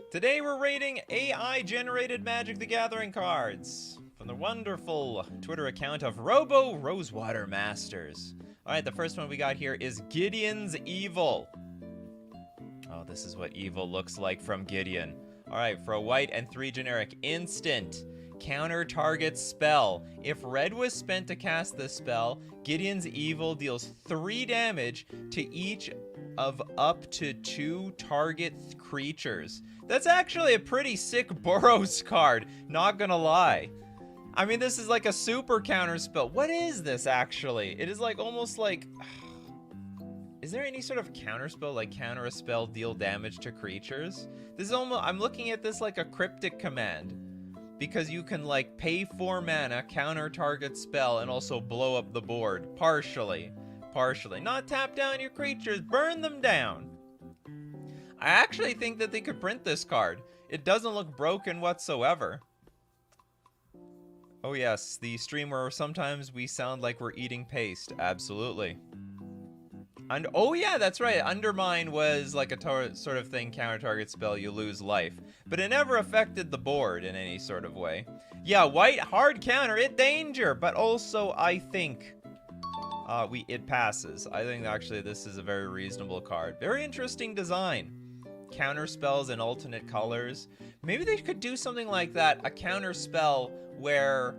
Today we're rating AI-generated Magic the Gathering cards from the wonderful Twitter account of Robo Rosewater Masters. Alright, the first one we got here is Gideon's Evil. Oh, this is what evil looks like from Gideon. Alright, for a white and 3 generic, instant. Counter target spell. If red was spent to cast this spell, Gideon's Evil deals 3 damage to each of up to 2 target creatures. That's actually a pretty sick Boros card, not gonna lie. I mean, this is like a super counter spell. What is this actually? It is like almost like... Is there any sort of counter spell, like counter a spell, deal damage to creatures? This is almost... I'm looking at this like a cryptic command. Because you can like pay 4 mana, counter target spell, and also blow up the board. Partially. Not tap down your creatures, burn them down. I actually think that they could print this card. It doesn't look broken whatsoever. Oh yes, the stream where sometimes we sound like we're eating paste. Absolutely. And oh yeah, that's right. Undermine was like a sort of thing, counter target spell, you lose life. But it never affected the board in any sort of way. Yeah, white, hard counter, it danger. But also, I think it passes. I think actually this is a very reasonable card. Very interesting design. Counter spells in alternate colors. Maybe they could do something like that. A counter spell where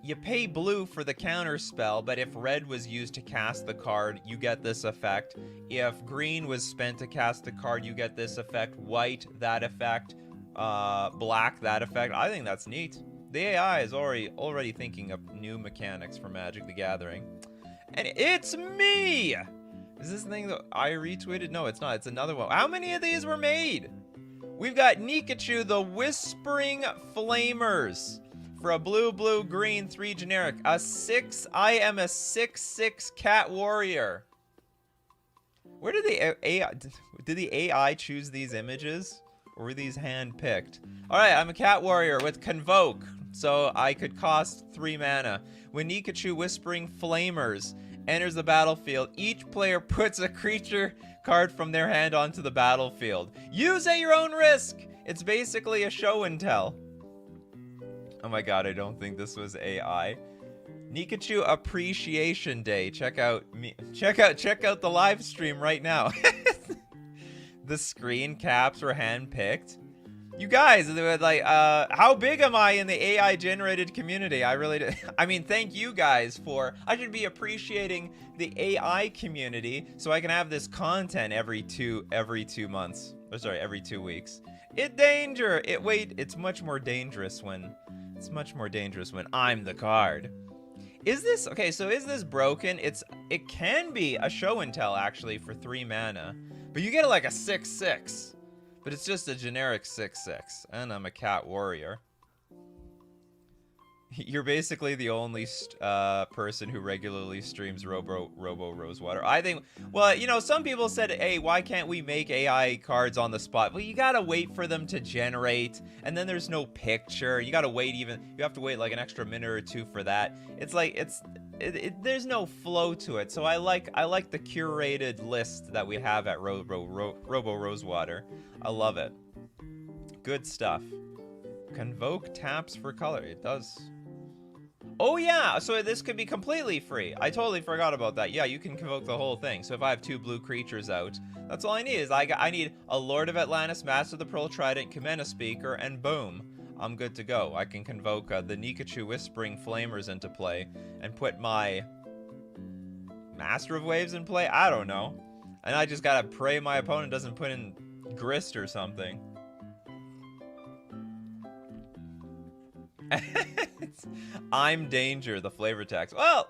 you pay blue for the counter spell, but if red was used to cast the card, you get this effect. If green was spent to cast the card, you get this effect. White, that effect. Black, that effect. I think that's neat. The AI is already thinking of new mechanics for Magic the Gathering. And it's me! Is this thing that I retweeted? No, it's not. It's another one. How many of these were made? We've got Nikachu, the Whispering Flamers. For a blue, green, 3 generic. I am a 6/6 cat warrior. Where did the AI choose these images? Or were these hand-picked? Alright, I'm a cat warrior with Convoke. So I could cost 3 mana. When Nikachu Whispering Flamers enters the battlefield, each player puts a creature card from their hand onto the battlefield. Use at your own risk! It's basically a show and tell. Oh my god, I don't think this was AI. Nikachu Appreciation Day. Check out the live stream right now. The screen caps were hand-picked. You guys, like, how big am I in the AI generated community? I mean, thank you guys for, I should be appreciating the AI community so I can have this content every 2 months. Or sorry, every 2 weeks. It's much more dangerous when I'm the card. Is this, okay, so is this broken? It can be a show and tell actually for 3 mana. But you get like a 6/6. But it's just a generic 6/6. And I'm a cat warrior. You're basically the only person who regularly streams Robo Rosewater. I think, well, you know, some people said, hey, why can't we make AI cards on the spot? Well, you gotta wait for them to generate, and then there's no picture. You gotta wait you have to wait like an extra minute or 2 for that. It's like, there's no flow to it. So I like the curated list that we have at Robo Rosewater. I love it. Good stuff. Convoke taps for color. It does. Oh yeah, so this could be completely free. I totally forgot about that. Yeah, you can convoke the whole thing. So if I have 2 blue creatures out, that's all I need is I need a Lord of Atlantis, Master of the Pearl Trident, Kamena Speaker, and boom, I'm good to go. I can convoke the Nikachu Whispering Flamers into play and put my Master of Waves in play. I don't know. And I just gotta pray my opponent doesn't put in Grist or something. I'm danger, the flavor text. Well,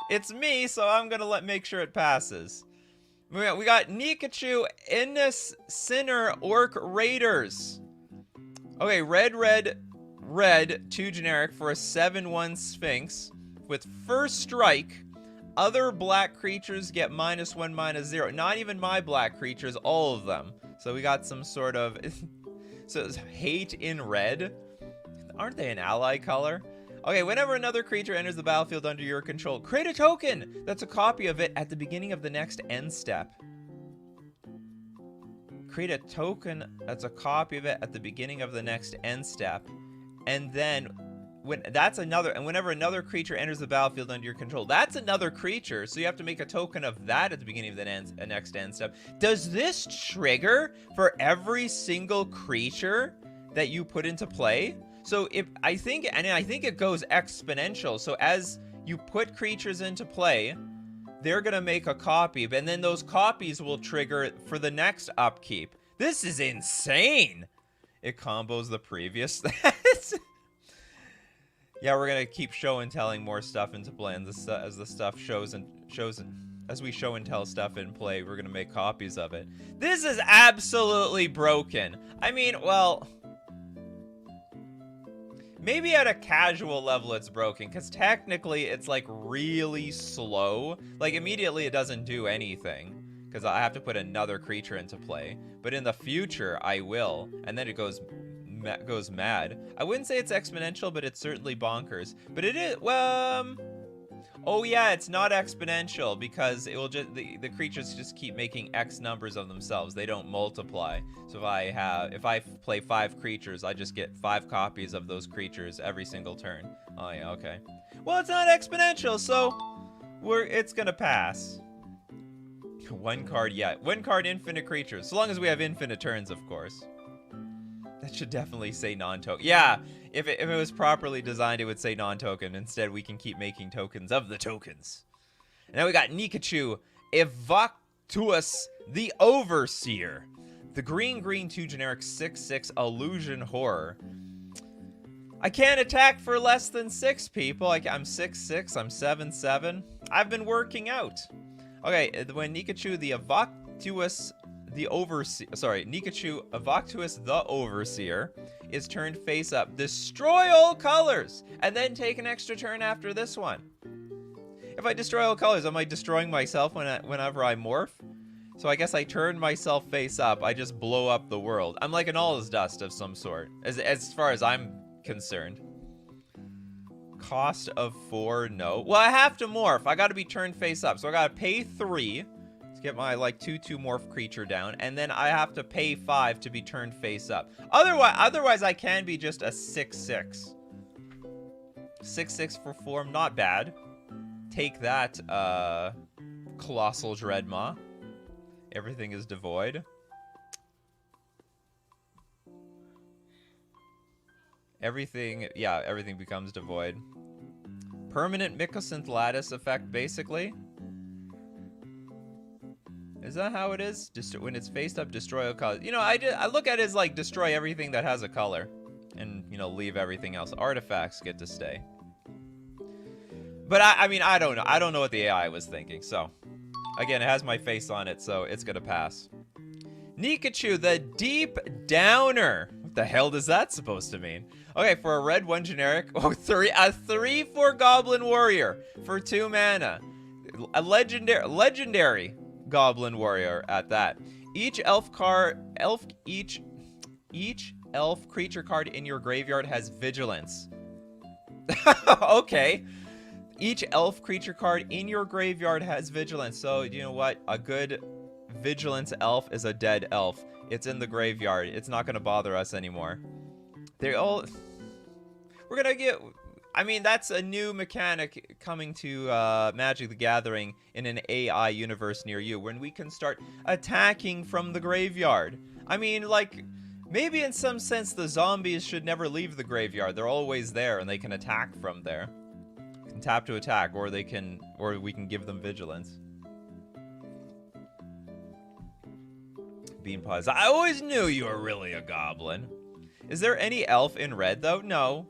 it's me, so I'm gonna make sure it passes. We got Nikachu Innis Sinner Ork Raiders. Okay, red, 2 generic for a 7/1 Sphinx. With first strike, other black creatures get -1/-0. Not even my black creatures, all of them. So we got some sort of... So it's hate in red. Aren't they an ally color? Okay, whenever another creature enters the battlefield under your control, create a token that's a copy of it at the beginning of the next end step. Create a token that's a copy of it at the beginning of the next end step. And then whenever another creature enters the battlefield under your control, that's another creature. So you have to make a token of that at the beginning of the next end step. Does this trigger for every single creature that you put into play? So I think it goes exponential. So as you put creatures into play, they're gonna make a copy, and then those copies will trigger for the next upkeep. This is insane. It combos the previous. Yeah, we're gonna keep show and telling more stuff into play, and as the stuff as we show and tell stuff in play, we're gonna make copies of it. This is absolutely broken. I mean, well, maybe at a casual level it's broken, because technically it's like really slow. Like immediately it doesn't do anything, because I have to put another creature into play. But in the future I will, and then it goes mad. I wouldn't say it's exponential, but it's certainly bonkers. But it is, well, oh yeah, it's not exponential, because it will just the creatures just keep making X numbers of themselves. They don't multiply. So if I play 5 creatures, I just get 5 copies of those creatures every single turn. Oh yeah, okay. Well, it's not exponential, so it's gonna pass. 1 card, yeah. 1 card, infinite creatures. So long as we have infinite turns, of course. That should definitely say non-token. Yeah, if it was properly designed, it would say non-token. Instead, we can keep making tokens of the tokens. And now we got Nikachu, Evoctuous the Overseer. The green 2 generic 6/6 illusion horror. I can't attack for less than 6 people. I'm 6/6, I'm 7/7. I've been working out. Okay, when Nikachu the Evoctuous the Overseer, Nikachu Evoctuous the Overseer is turned face up. Destroy all colors, and then take an extra turn after this one. If I destroy all colors, am I destroying myself whenever I morph? So I guess I turn myself face up. I just blow up the world. I'm like an All's Dust of some sort, as far as I'm concerned. Cost of 4, no. Well, I have to morph. I got to be turned face up, so I got to pay 3. Get my like 2/2 morph creature down, and then I have to pay 5 to be turned face up. Otherwise I can be just a 6/6. 6/6 for form, not bad. Take that, Colossal Dreadmaw. Everything is devoid. Everything becomes devoid. Permanent Mycosynth Lattice effect, basically. Is that how it is? When it's faced up, destroy a color. You know, I look at it as like destroy everything that has a color, and you know, leave everything else. Artifacts get to stay. But I mean, I don't know. I don't know what the AI was thinking. So, again, it has my face on it, so it's gonna pass. Nikachu, the Deep Downer. What the hell does that supposed to mean? Okay, for a red 1 generic, a 3/4 Goblin Warrior for 2 mana, a legendary Goblin Warrior at that. Each elf creature card in your graveyard has vigilance. Okay. Each elf creature card in your graveyard has vigilance. So, you know what? A good vigilance elf is a dead elf. It's in the graveyard. It's not going to bother us anymore. We're going to get... I mean, that's a new mechanic coming to Magic the Gathering in an AI universe near you, when we can start attacking from the graveyard. I mean, like, maybe in some sense the zombies should never leave the graveyard. They're always there, and they can attack from there. They can tap to attack, or we can give them vigilance. Bean Paws. I always knew you were really a goblin. Is there any elf in red, though? No.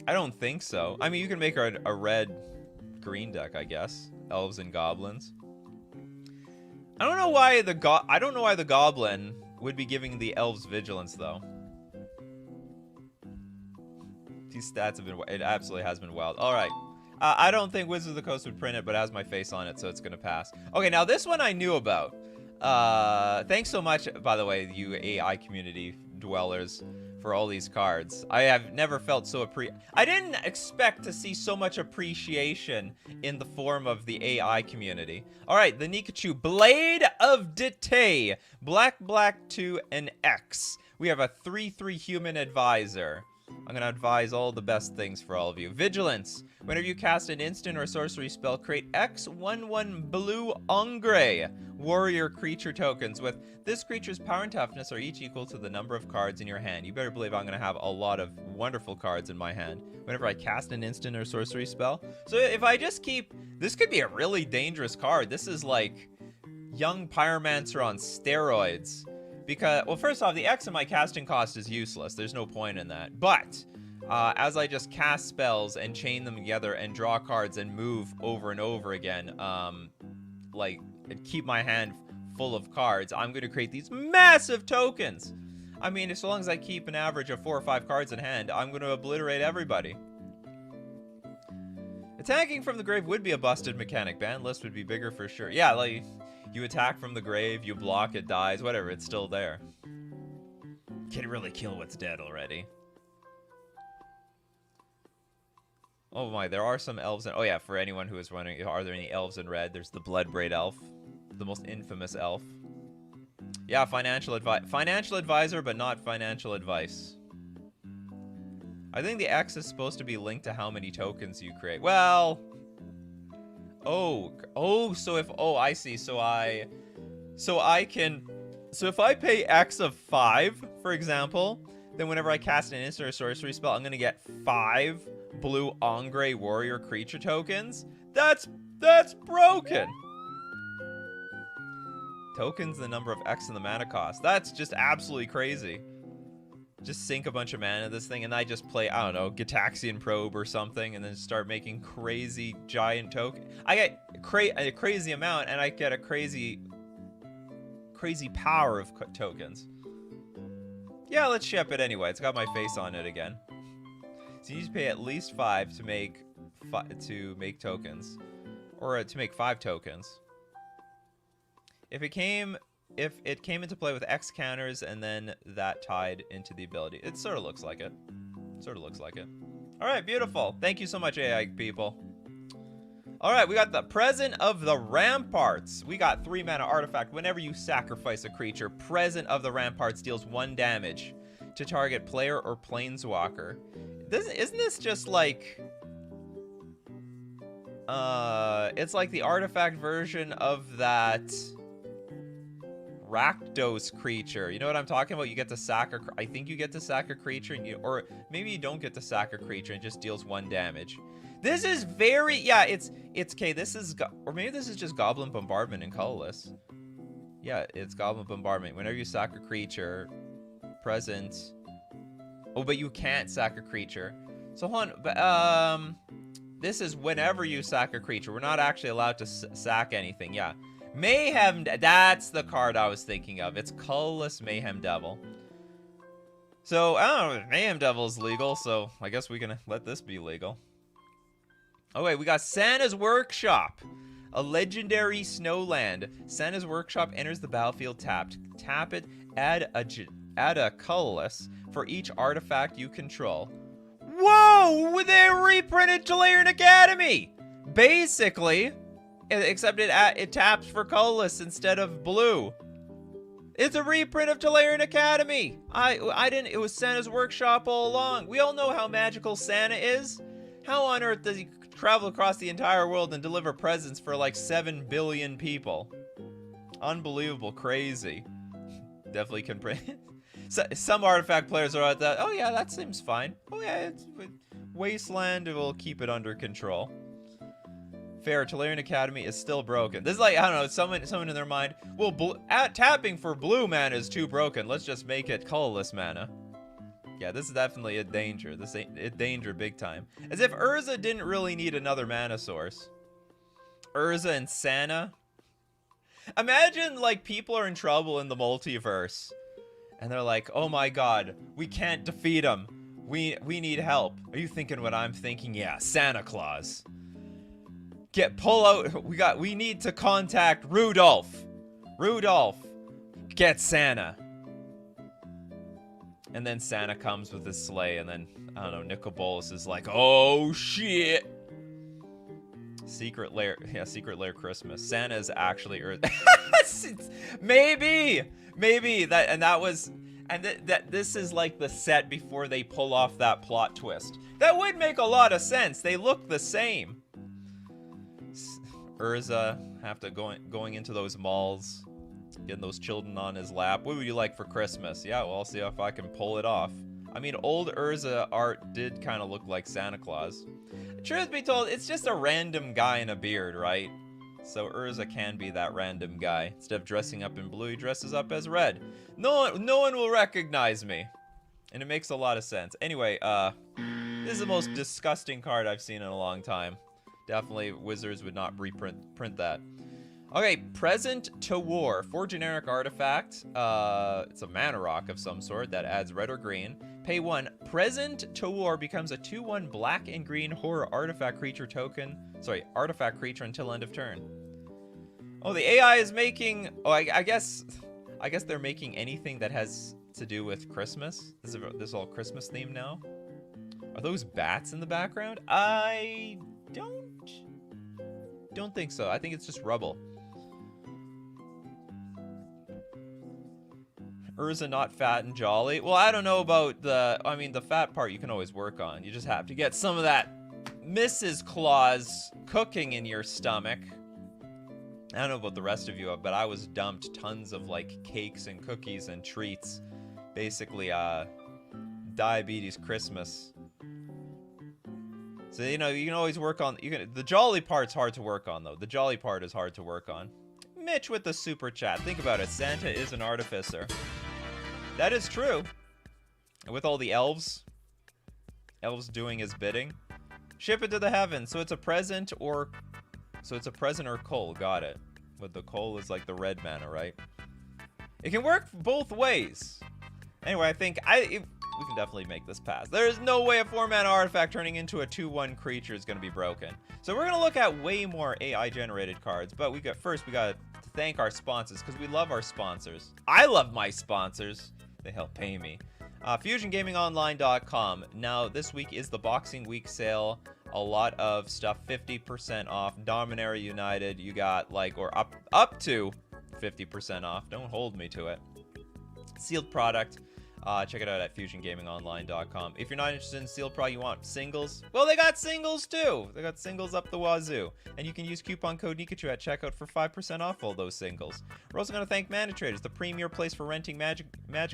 I don't think so. I mean, you can make a red-green deck, I guess. Elves and goblins. I don't know why the goblin would be giving the elves vigilance, though. These stats have been... It absolutely has been wild. All right. I don't think Wizards of the Coast would print it, but it has my face on it, so it's gonna pass. Okay, now this one I knew about. Thanks so much, by the way, you AI community dwellers, for all these cards. I have never felt so I didn't expect to see so much appreciation in the form of the AI community. All right, the Nikachu, Blade of Detai, black, 2, and X. We have a 3/3 human advisor. I'm going to advise all the best things for all of you. Vigilance. Whenever you cast an instant or sorcery spell, create X 1/1 blue Engre warrior creature tokens with this creature's power and toughness are each equal to the number of cards in your hand. You better believe I'm going to have a lot of wonderful cards in my hand whenever I cast an instant or sorcery spell. So if I just keep... This could be a really dangerous card. This is like young pyromancer on steroids. Because, well, first off, the X in my casting cost is useless. There's no point in that. But, as I just cast spells and chain them together and draw cards and move over and over again, like, and keep my hand full of cards, I'm going to create these massive tokens. I mean, as long as I keep an average of 4 or 5 cards in hand, I'm going to obliterate everybody. Attacking from the grave would be a busted mechanic. Ban list would be bigger for sure. Yeah, like... You attack from the grave, you block, it dies, whatever, it's still there. Can't really kill what's dead already. Oh my, there are some elves in... Oh yeah, for anyone who is wondering, are there any elves in red? There's the Bloodbraid elf. The most infamous elf. Yeah, financial advisor, but not financial advice. I think the X is supposed to be linked to how many tokens you create. Well... so if, I see. So if I pay X of 5, for example, then whenever I cast an instant or sorcery spell, I'm gonna get 5 blue Engre warrior creature tokens. That's broken. Tokens, the number of X and the mana cost. That's just absolutely crazy. Just sink a bunch of mana in this thing, and I just play, I don't know, Gitaxian Probe or something, and then start making crazy giant token. I get a crazy amount, and I get a crazy power of tokens. Yeah, let's ship it anyway. It's got my face on it again. So you need to pay at least 5 to make tokens, or to make 5 tokens. If it came into play with X counters and then that tied into the ability. It sort of looks like it. All right, beautiful. Thank you so much, AI people. All right, we got the Present of the Ramparts. We got 3 mana artifact. Whenever you sacrifice a creature, Present of the Ramparts deals 1 damage to target player or planeswalker. Isn't this just like... it's like the artifact version of that... Rakdos creature. You know what I'm talking about? You get to sack a... I think you get to sack a creature, and or maybe you don't get to sack a creature and just deals 1 damage. This is very... Yeah, it's okay, this is... Or maybe this is just Goblin Bombardment and colorless. Yeah, it's Goblin Bombardment. Whenever you sack a creature, present... Oh, but you can't sack a creature. So hold on, but, this is whenever you sack a creature. We're not actually allowed to sack anything, yeah. Mayhem, that's the card I was thinking of. It's colorless Mayhem Devil. So, I don't know, Mayhem Devil is legal, so I guess we can let this be legal. Oh wait, we got Santa's Workshop. A legendary snowland. Santa's Workshop enters the battlefield tapped. Tap it, add a colorless for each artifact you control. Whoa! They reprinted Tolarian Academy! Basically... Except it taps for colorless instead of blue. It's a reprint of Tolarian Academy. I didn't... It was Santa's Workshop all along. We all know how magical Santa is. How on earth does he travel across the entire world and deliver presents for like 7 billion people? Unbelievable. Crazy. Definitely can print. Some artifact players are at that. Oh yeah, that seems fine. Oh yeah, it's Wasteland will keep it under control. Fair, Tolarian Academy is still broken. This is like, I don't know, someone in their mind, well, tapping for blue mana is too broken. Let's just make it colorless mana. Yeah, this is definitely a danger. This ain't a danger big time. As if Urza didn't really need another mana source. Urza and Santa. Imagine, like, people are in trouble in the multiverse. And they're like, oh my god, we can't defeat him. We need help. Are you thinking what I'm thinking? Yeah, Santa Claus. Pull out, we need to contact Rudolph. Rudolph, get Santa. And then Santa comes with his sleigh, and then, I don't know, Nicol Bolas is like, oh, shit! Secret Lair, yeah, Secret Lair Christmas. Santa is actually maybe that, and that was, and that this is like the set before they pull off that plot twist. That would make a lot of sense. They look the same. Urza after going into those malls, getting those children on his lap. What would you like for Christmas? Yeah, well, I'll see if I can pull it off. I mean, old Urza art did kind of look like Santa Claus. Truth be told, it's just a random guy in a beard, right? So Urza can be that random guy. Instead of dressing up in blue, he dresses up as red. No one will recognize me. And it makes a lot of sense. Anyway, this is the most disgusting card I've seen in a long time. Definitely, Wizards would not print that. Okay, Present to War. 4 generic artifact. It's a mana rock of some sort that adds red or green. Pay 1. Present to War becomes a 2/1 black and green horror artifact creature token. Sorry, artifact creature until end of turn. Oh, the AI is making... Oh, I guess they're making anything that has to do with Christmas. This is all Christmas themed now. Are those bats in the background? I don't think so. I think it's just rubble. Urza not fat and jolly. Well, I don't know about the... I mean, the fat part you can always work on. You just have to get some of that Mrs. Claus cooking in your stomach. I don't know about the rest of you, but I was dumped tons of, like, cakes and cookies and treats. Basically, diabetes Christmas. So, you know, you can always work on... the jolly part's hard to work on, though. The jolly part is hard to work on. Mitch with the super chat. Think about it. Santa is an artificer. That is true. With all the elves doing his bidding. Ship it to the heavens. So it's a present or coal. Got it. But the coal is like the red mana, right? It can work both ways. Anyway, I think we can definitely make this pass. There is no way a 4-mana artifact turning into a 2/1 creature is going to be broken. So we're going to look at way more AI-generated cards. But first we got to thank our sponsors, because we love our sponsors. I love my sponsors. They help pay me. FusionGamingOnline.com. Now, this week is the Boxing Week sale. A lot of stuff 50% off. Dominaria United, you got like, or up to 50% off. Don't hold me to it. Sealed product. Check it out at FusionGamingOnline.com. If you're not interested in sealed product, you want singles? Well, they got singles too. They got singles up the wazoo. And you can use coupon code Nikachu at checkout for 5% off all those singles. We're also going to thank Mana Traders, the premier place for renting magic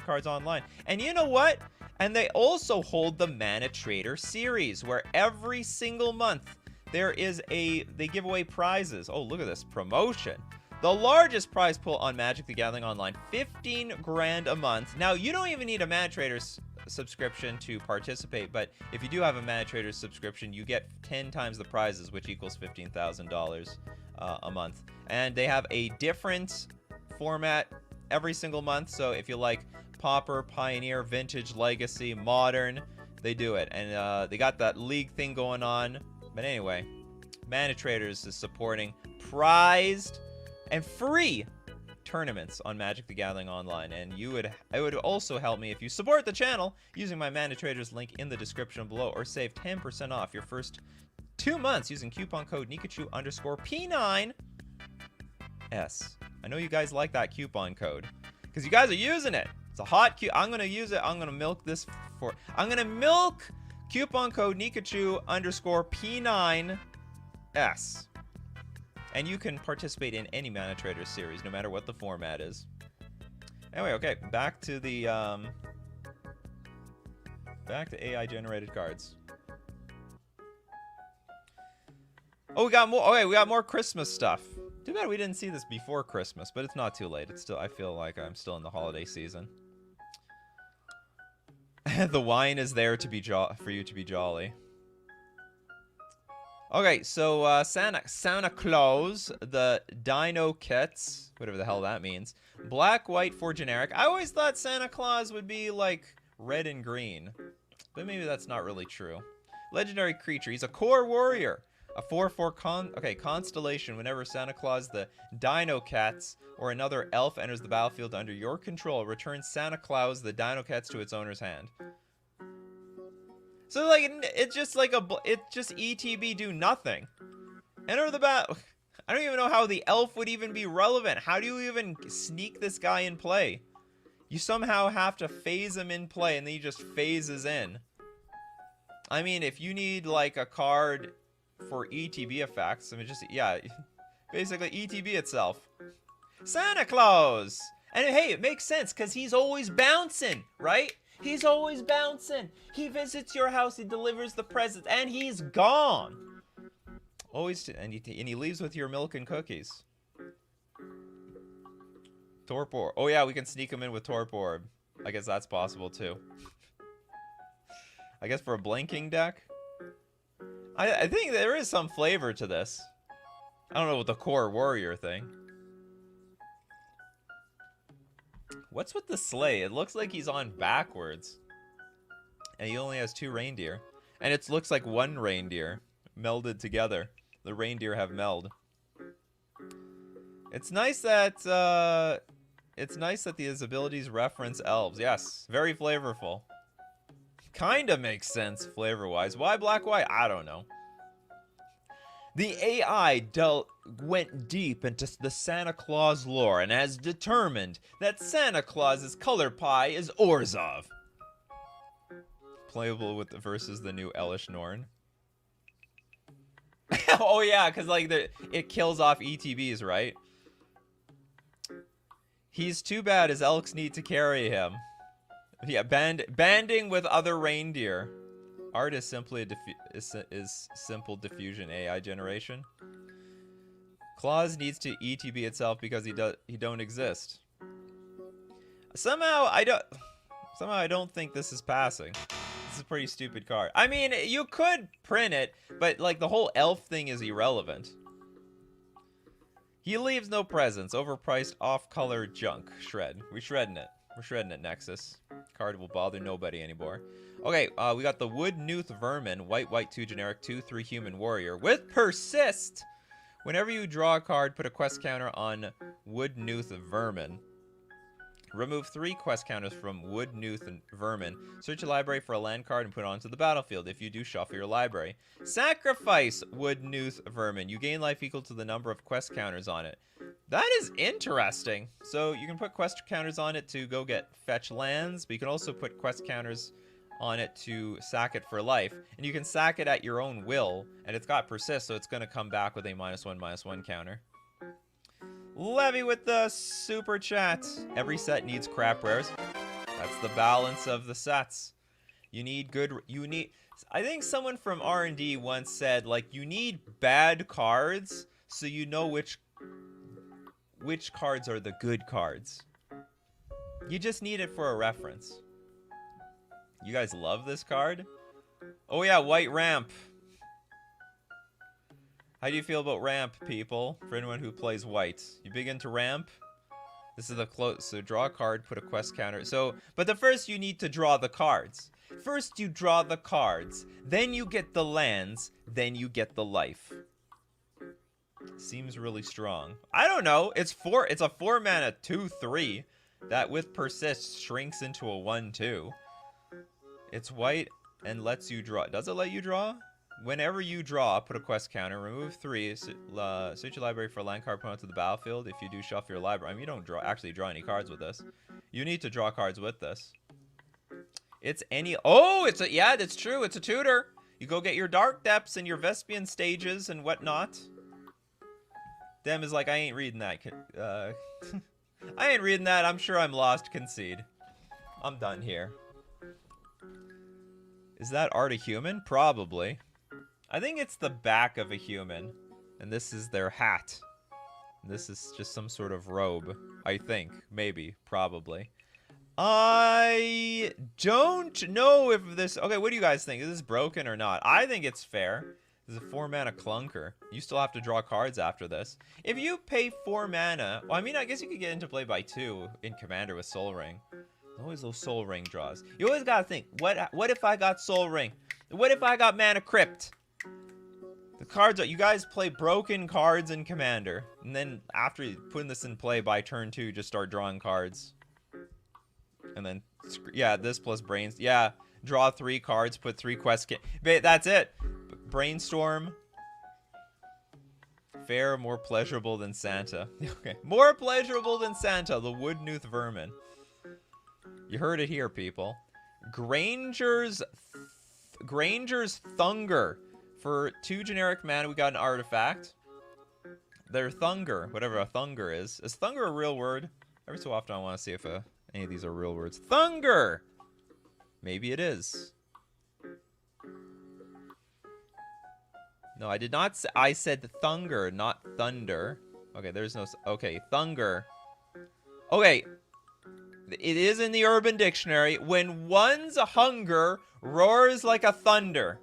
cards online. And you know what? And they also hold the Mana Trader series, where every single month they give away prizes. Oh, look at this promotion. The largest prize pool on Magic the Gathering Online, 15 grand a month. Now, you don't even need a Mana Traders subscription to participate, but if you do have a Mana Traders subscription, you get 10 times the prizes, which equals $15,000 a month. And they have a different format every single month, so if you like Pauper, Pioneer, Vintage, Legacy, Modern, they do it. And they got that league thing going on. But anyway, Mana Traders is supporting prized and free tournaments on Magic the Gathering Online. And it would also help me if you support the channel using my Mana Traders link in the description below, or save 10% off your first 2 months using coupon code Nikachu_P9S. I know you guys like that coupon code because you guys are using it. It's a hot I'm going to use it. I'm going to milk this for... I'm going to milk coupon code Nikachu_P9S. And you can participate in any Mana Trader series, no matter what the format is. Anyway, okay, back to the AI-generated cards. Oh, we got more. Okay, we got more Christmas stuff. Too bad we didn't see this before Christmas, but it's not too late. It's still. I feel like I'm still in the holiday season. The wine is there to be for you to be jolly. Okay, so Santa Claus, the Dino kits, whatever the hell that means. Black, white for generic. I always thought Santa Claus would be like red and green, but maybe that's not really true. Legendary creature. He's a core warrior. A 4/4 constellation. Whenever Santa Claus, the Dino Cats, or another elf enters the battlefield under your control, return Santa Claus, the Dino Cats, to its owner's hand. So like it's just like it's just ETB do nothing. Enter the battle. I don't even know how the elf would even be relevant. How do you even sneak this guy in play? You somehow have to phase him in play, and then he just phases in. I mean, if you need like a card for ETB effects, I mean, just yeah, basically ETB itself. Santa Claus, and hey, it makes sense because he's always bouncing, right? He's always bouncing. He visits your house, he delivers the presents, and he's gone. Always, and he leaves with your milk and cookies. Torpor. Oh yeah, we can sneak him in with Torpor. I guess that's possible too. I guess for a blinking deck. I think there is some flavor to this. I don't know with the core warrior thing. What's with the sleigh? It looks like he's on backwards. And he only has 2 reindeer. And it looks like 1 reindeer melded together. The reindeer have meld. It's nice that these abilities reference elves. Yes, very flavorful. Kinda makes sense flavor-wise. Why black white? I don't know. The AI went deep into the Santa Claus lore and has determined that Santa Claus's color pie is Orzhov. Playable with versus the new Elish Norn. Oh yeah, because like it kills off ETBs, right? He's too bad. His elks need to carry him. Yeah, banding with other reindeer. Art is simply is simple diffusion AI generation. Claus needs to ETB itself because he don't exist. Somehow I don't think this is passing. This is a pretty stupid card. I mean, you could print it, but like the whole elf thing is irrelevant. He leaves no presents. Overpriced, off-color junk. Shred. We're shredding it. We're shredding it, Nexus. Card will bother nobody anymore. Okay, we got the Wood Newth Vermin. White, 2 generic, 2/3 human warrior. With Persist! Whenever you draw a card, put a quest counter on Wood Newth Vermin. Remove 3 quest counters from Wood Newth and Vermin. Search your library for a land card and put it onto the battlefield. If you do, shuffle your library. Sacrifice Wood Newth Vermin. You gain life equal to the number of quest counters on it. That is interesting. So you can put quest counters on it to go get fetch lands, but you can also put quest counters on it to sack it for life. And you can sack it at your own will, and it's got persist, so it's going to come back with a -1/-1 counter. Levy with the super chat. Every set needs crap rares. That's the balance of the sets. You need I think someone from R&D once said, like, you need bad cards so you know which cards are the good cards. You just need it for a reference. You guys love this card? Oh yeah, white ramp. How do you feel about ramp, people? For anyone who plays white. You big into ramp? This is the close. So draw a card, put a quest counter. So, but first you need to draw the cards. First you draw the cards, then you get the lands, then you get the life. Seems really strong. I don't know. It's a 4 mana 2/3 that with persist shrinks into a 1/2. It's white and lets you draw. Does it let you draw? Whenever you draw, put a quest counter, remove 3, search your library for a land card, put onto the battlefield. If you do, shuffle your library. I mean, you don't actually draw any cards with this. You need to draw cards with this. It's any... Oh, yeah, that's true. It's a tutor. You go get your Dark Depths and your Vespian stages and whatnot. Dem is like, I ain't reading that. I ain't reading that. I'm sure I'm lost. Concede. I'm done here. Is that art a human? Probably. I think it's the back of a human, and this is their hat. This is just some sort of robe, I think. Maybe. Probably. I don't know if this... Okay, what do you guys think? Is this broken or not? I think it's fair. This is a 4 mana clunker. You still have to draw cards after this. If you pay 4 mana... Well, I mean, I guess you could get into play by 2 in Commander with Soul Ring. Always those Soul Ring draws. You always gotta think, what if I got Soul Ring? What if I got Mana Crypt? cards are, you guys play broken cards in Commander. And then after putting this in play by turn 2, just start drawing cards. And then, yeah, this plus brains. Yeah, draw 3 cards, put 3 quests. That's it. Brainstorm. Fair, more pleasurable than Santa. Okay, more pleasurable than Santa, the wood newth vermin. You heard it here, people. Granger's Thunger. For 2 generic mana, we got an artifact. Their Thunger, whatever a Thunger is. Is Thunger a real word? Every so often I want to see if any of these are real words. Thunger! Maybe it is. No, I did not say, I said Thunger, not Thunder. Okay, there's no, okay, Thunger. Okay, it is in the Urban Dictionary. When one's hunger roars like a thunder.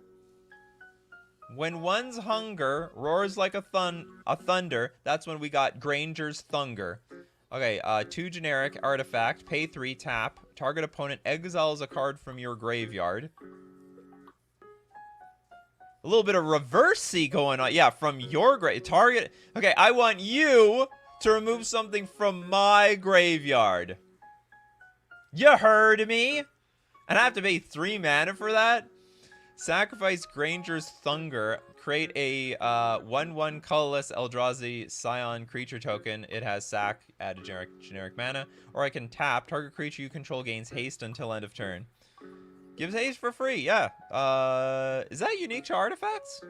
When one's hunger roars like a thunder, that's when we got Granger's Thunger. Okay, 2 generic artifact, pay 3, tap. Target opponent exiles a card from your graveyard. A little bit of reverse-y going on. Yeah, from your target. Okay, I want you to remove something from my graveyard. You heard me? And I have to pay 3 mana for that? Sacrifice Granger's Thunger. Create a 1/1 colorless Eldrazi Scion creature token. It has sack, add a generic mana. Or I can tap. Target creature you control gains haste until end of turn. Gives haste for free, yeah. Is that unique to artifacts?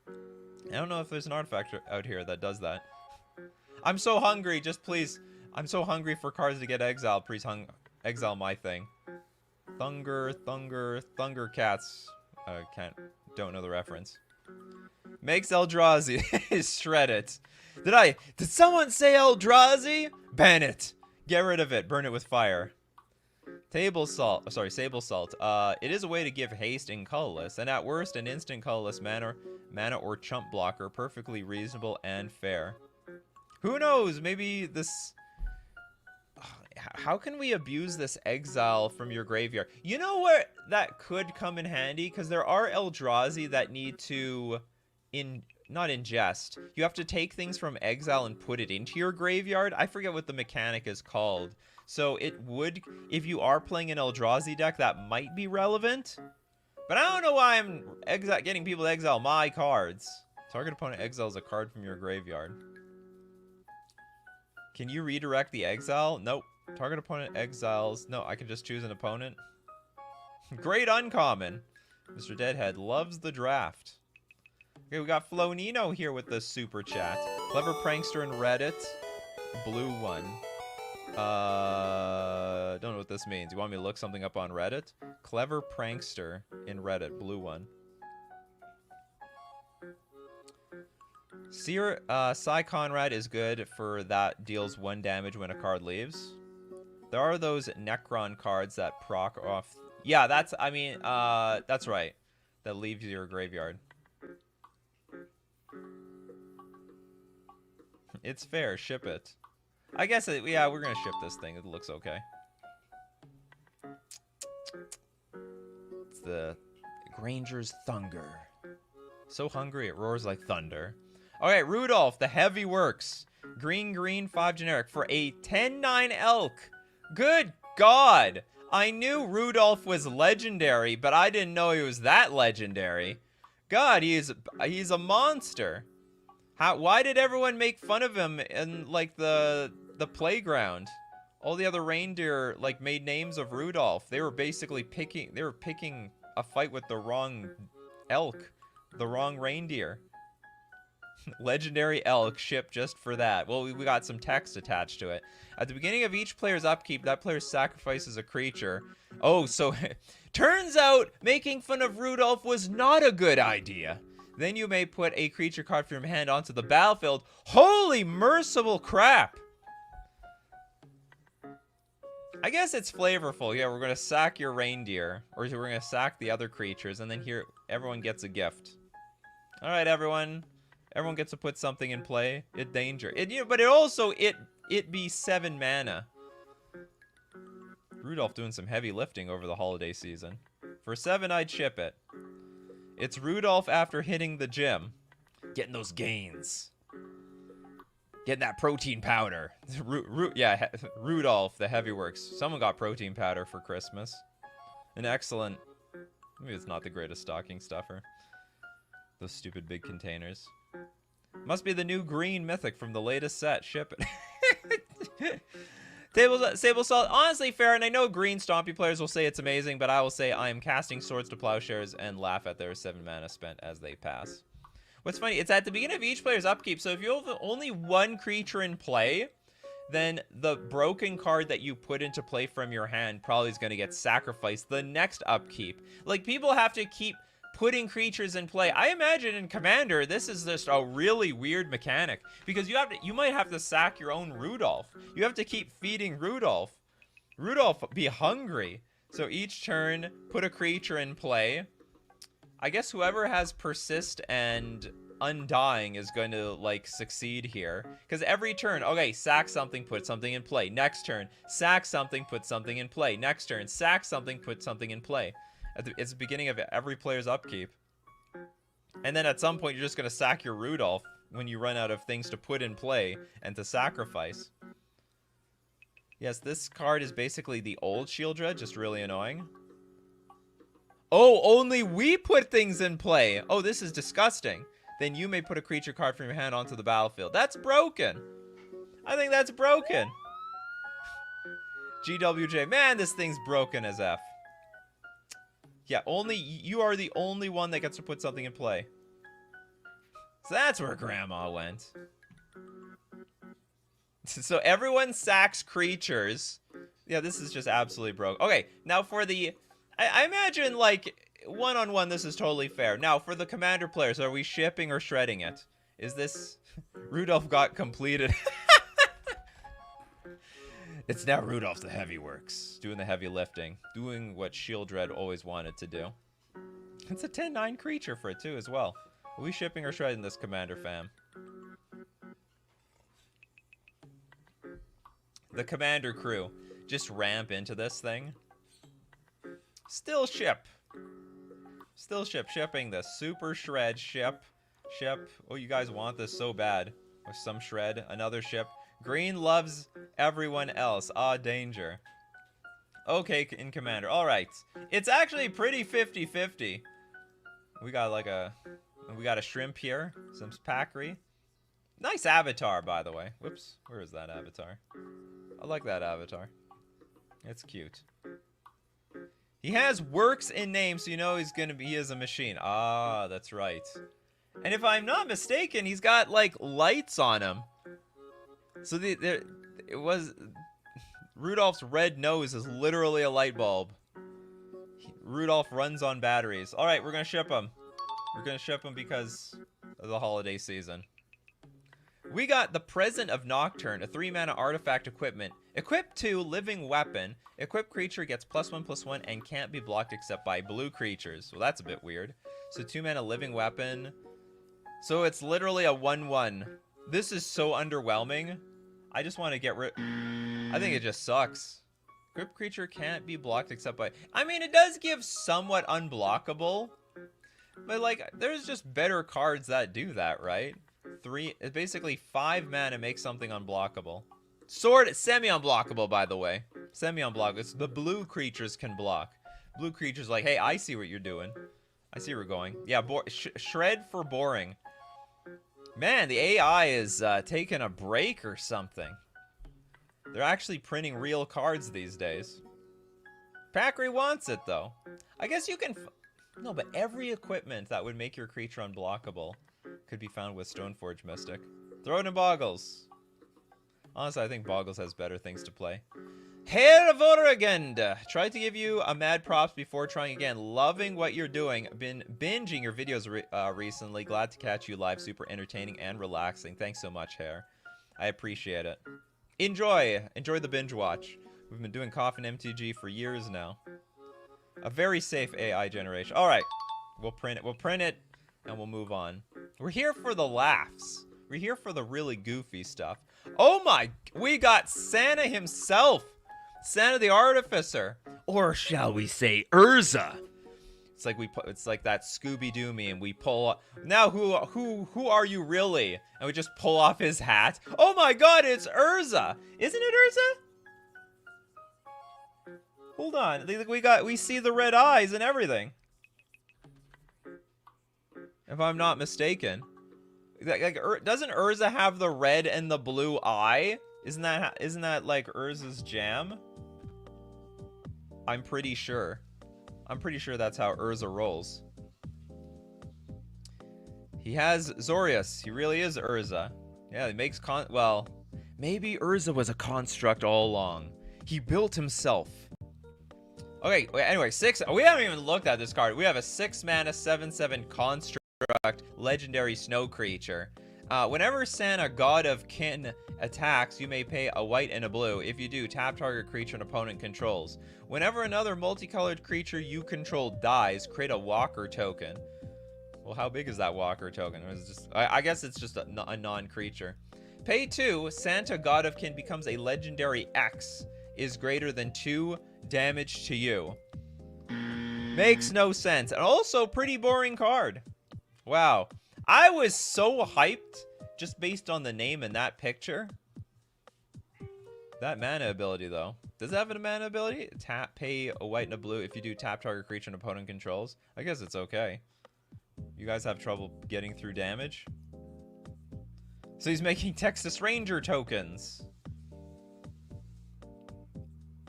I don't know if there's an artifact out here that does that. I'm so hungry, just please. I'm so hungry for cards to get exiled. Please exile my thing. Thunger cats. Don't know the reference. Makes Eldrazi. Shred it. Did someone say Eldrazi? Ban it. Get rid of it. Burn it with fire. Sable Salt. It is a way to give haste in colorless, and at worst, an instant colorless mana or chump blocker. Perfectly reasonable and fair. Who knows? Maybe this... How can we abuse this exile from your graveyard? You know what? That could come in handy, because there are Eldrazi that need to... not ingest. You have to take things from exile and put it into your graveyard. I forget what the mechanic is called. So it would, if you are playing an Eldrazi deck, that might be relevant. But I don't know why I'm getting people to exile my cards. Target opponent exiles a card from your graveyard. Can you redirect the exile? Nope. Target opponent exiles. No, I can just choose an opponent. Great uncommon. Mr. Deadhead loves the draft. Okay, we got Flonino here with the super chat. Clever prankster in Reddit. Blue one. Don't know what this means. You want me to look something up on Reddit? Clever prankster in Reddit. Blue one. Cy Conrad is good for that deals 1 damage when a card leaves. There are those Necron cards that proc off. Yeah, that's right. That leaves your graveyard. It's fair. Ship it. I guess, yeah, we're going to ship this thing. It looks okay. It's the Granger's Thunger. So hungry, it roars like thunder. Alright, Rudolph, the heavy works. Green, 5 generic for a 10/9 elk. Good God. I knew Rudolph was legendary, but I didn't know he was that legendary. God, he's a monster. Why did everyone make fun of him in, like, the playground? All the other reindeer, like, made names of Rudolph. They were basically picking a fight with the wrong elk. The wrong reindeer. Legendary elk shipped just for that. Well, we got some text attached to it. At the beginning of each player's upkeep, that player sacrifices a creature. Oh, so turns out making fun of Rudolph was not a good idea. Then you may put a creature card from your hand onto the battlefield. Holy merciful crap! I guess it's flavorful. Yeah, we're going to sack your reindeer. Or we're going to sack the other creatures. And then here, everyone gets a gift. Alright, everyone. Everyone gets to put something in play. It danger. But it also, it be 7 mana. Rudolph doing some heavy lifting over the holiday season. For 7, I'd ship it. It's Rudolph after hitting the gym. Getting those gains. Getting that protein powder. Yeah, Rudolph, the Heavyworks. Someone got protein powder for Christmas. An excellent... Maybe it's not the greatest stocking stuffer. Those stupid big containers. Must be the new green mythic from the latest set. Ship it. Sable Salt. Honestly, fair, and I know green Stompy players will say it's amazing, but I will say I am casting Swords to Plowshares and laugh at their 7 mana spent as they pass. What's funny, it's at the beginning of each player's upkeep, so if you have only one creature in play, then the broken card that you put into play from your hand probably is going to get sacrificed the next upkeep. Like, people have to keep putting creatures in play. I imagine in Commander, this is just a really weird mechanic, because you might have to sack your own Rudolph. You have to keep feeding Rudolph. Rudolph be hungry. So each turn, put a creature in play. I guess whoever has Persist and Undying is going to, like, succeed here. Because every turn, okay, sack something, put something in play. Next turn, sack something, put something in play. Next turn, sack something, put something in play. It's the beginning of every player's upkeep. And then at some point, you're just going to sack your Rudolph when you run out of things to put in play and to sacrifice. Yes, this card is basically the old Shieldred, just really annoying. Oh, only we put things in play. Oh, this is disgusting. Then you may put a creature card from your hand onto the battlefield. That's broken. I think that's broken. GWJ. Man, this thing's broken as F. Yeah, you are the only one that gets to put something in play. So that's where Grandma went. So everyone sacks creatures. Yeah, this is just absolutely broke. Okay, now for the... I imagine, like, one-on-one, this is totally fair. Now, for the Commander players, are we shipping or shredding it? Is this... Rudolph got completed. It's now Rudolph the Heavyworks, doing the heavy lifting, doing what Shieldred always wanted to do. It's a 10-9 creature for it, too, as well. Are we shipping or shredding this Commander fam? The Commander crew. Just ramp into this thing. Still ship. Still shipping this. Super shred ship. Oh, you guys want this so bad. Or some shred. Another ship. Green loves everyone else. Ah, danger. Okay, in Commander. Alright. It's actually pretty 50-50. We got like we got a shrimp here. Some packery. Nice avatar, by the way. Whoops. Where is that avatar? I like that avatar. It's cute. He has works in name, so you know he is a machine. Ah, that's right. And if I'm not mistaken, he's got, like, lights on him. So it was... Rudolph's red nose is literally a light bulb. Rudolph runs on batteries. Alright, we're gonna ship him. We're gonna ship him because of the holiday season. We got the Present of Nocturne, a 3-mana artifact equipment. Equip 2, living weapon. Equipped creature gets +1/+1 and can't be blocked except by blue creatures. Well, that's a bit weird. So 2-mana living weapon. So it's literally a 1/1. This is so underwhelming. I just want to get rid... I think it just sucks. Equipped creature can't be blocked except by... I mean, it does give somewhat unblockable. But, like, there's just better cards that do that, right? It's basically 5 mana makes something unblockable. Sword, semi-unblockable, by the way. Semi-unblockable. It's the blue creatures can block. Blue creatures like, hey, I see what you're doing. I see where we're going. Yeah, shred for boring. Man, the AI is taking a break or something. They're actually printing real cards these days. Packery wants it, though. I guess you can... No, but every equipment that would make your creature unblockable could be found with Stoneforge Mystic. Throw it in Boggles. Honestly, I think Boggles has better things to play. Herr Voragend! Tried to give you a mad props before trying again. Loving what you're doing. Been binging your videos recently. Glad to catch you live. Super entertaining and relaxing. Thanks so much, Herr. I appreciate it. Enjoy the binge watch. We've been doing Coffee and MTG for years now. A very safe AI generation. Alright. We'll print it, and we'll move on. We're here for the laughs. We're here for the really goofy stuff. Oh my... We got Santa himself! Santa the Artificer. Or shall we say Urza? It's like it's like that Scooby-Doo meme. We pull now who are you really? And we just pull off his hat. Oh my god, it's Urza! Isn't it Urza? Hold on. We see the red eyes and everything. If I'm not mistaken. Doesn't Urza have the red and the blue eye? Isn't that like Urza's jam? I'm pretty sure. I'm pretty sure that's how Urza rolls. He has Zorius. He really is Urza. Yeah, he makes well, maybe Urza was a construct all along. He built himself. Okay, anyway, 6. We haven't even looked at this card. We have a 6-mana 7/7 construct legendary snow creature. Whenever Santa, god of kin, attacks, you may pay a white and a blue. If you do, tap target creature an opponent controls. Whenever another multicolored creature you control dies, create a walker token. Well, how big is that walker token? It's just, I guess it's just a non-creature. Pay 2, Santa, god of kin, becomes a legendary X, is greater than 2 damage to you. Makes no sense. And also, pretty boring card. Wow. I was so hyped just based on the name and that picture. That mana ability, though. Does it have a mana ability? Tap, pay a white and a blue if you do tap target creature and opponent controls. I guess it's okay. You guys have trouble getting through damage? So he's making Texas Ranger tokens.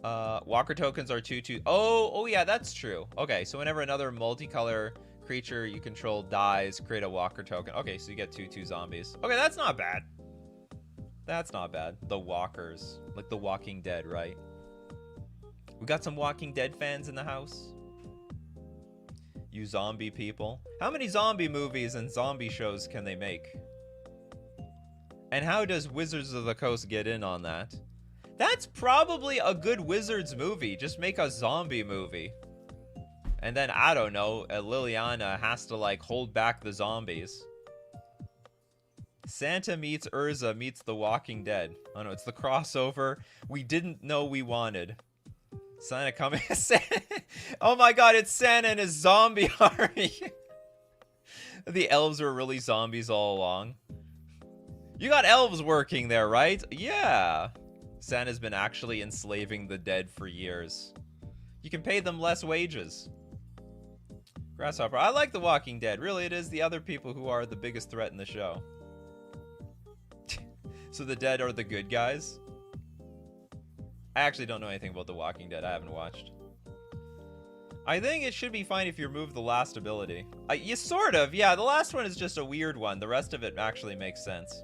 Walker tokens are 2/2. Oh yeah, that's true. Okay, so whenever another multicolor creature you control dies, create a walker token. Okay, so you get 2/2 zombies. Okay, that's not bad. That's not bad. The walkers. Like The Walking Dead, right? We got some Walking Dead fans in the house. You zombie people. How many zombie movies and zombie shows can they make? And how does Wizards of the Coast get in on that? That's probably a good Wizards movie. Just make a zombie movie. And then, I don't know, Liliana has to, like, hold back the zombies. Santa meets Urza meets The Walking Dead. Oh, no, it's the crossover we didn't know we wanted. Santa coming... Oh my god, it's Santa and his zombie army. The elves were really zombies all along. You got elves working there, right? Yeah. Santa's been actually enslaving the dead for years. You can pay them less wages. Grasshopper. I like The Walking Dead. Really, it is the other people who are the biggest threat in the show. So the dead are the good guys? I actually don't know anything about The Walking Dead. I haven't watched. I think it should be fine if you remove the last ability. You sort of. Yeah, the last one is just a weird one. The rest of it actually makes sense.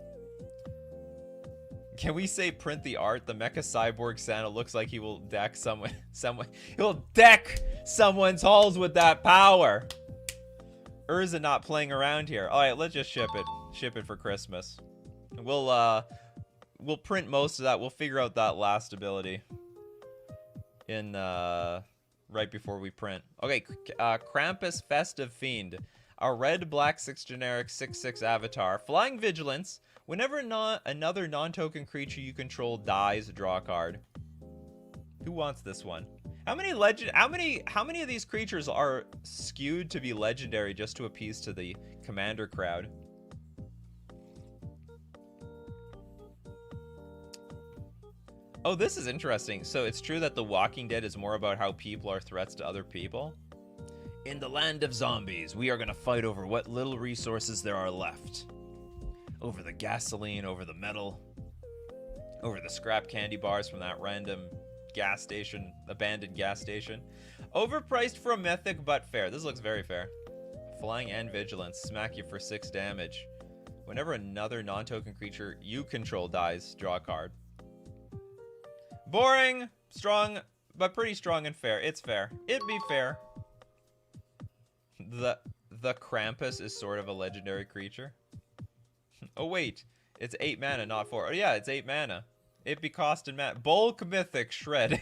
Can we say print the art? The mecha cyborg Santa looks like he will deck someone. He'll deck someone's halls with that power. Urza not playing around here. All right, let's just ship it. Ship it for Christmas. We'll print most of that. We'll figure out that last ability in right before we print. Okay, Krampus Festive Fiend. A red black 6 generic 6/6 avatar. Flying Vigilance. Whenever another non-token creature you control dies, draw a card. Who wants this one? How many of these creatures are skewed to be legendary just to appease to the commander crowd? Oh, this is interesting. So it's true that The Walking Dead is more about how people are threats to other people? In the land of zombies, we are going to fight over what little resources there are left. Over the gasoline, over the metal, over the scrap candy bars from that random gas station, abandoned gas station. Overpriced for a mythic, but fair. This looks very fair. Flying and Vigilance. Smack you for 6 damage. Whenever another non-token creature you control dies, draw a card. Boring, strong, but pretty strong and fair. It's fair. It'd be fair. The Krampus is sort of a legendary creature. Oh wait, it's 8 mana, not 4. Oh yeah, it's 8 mana. It be costing mana. Bulk Mythic Shred.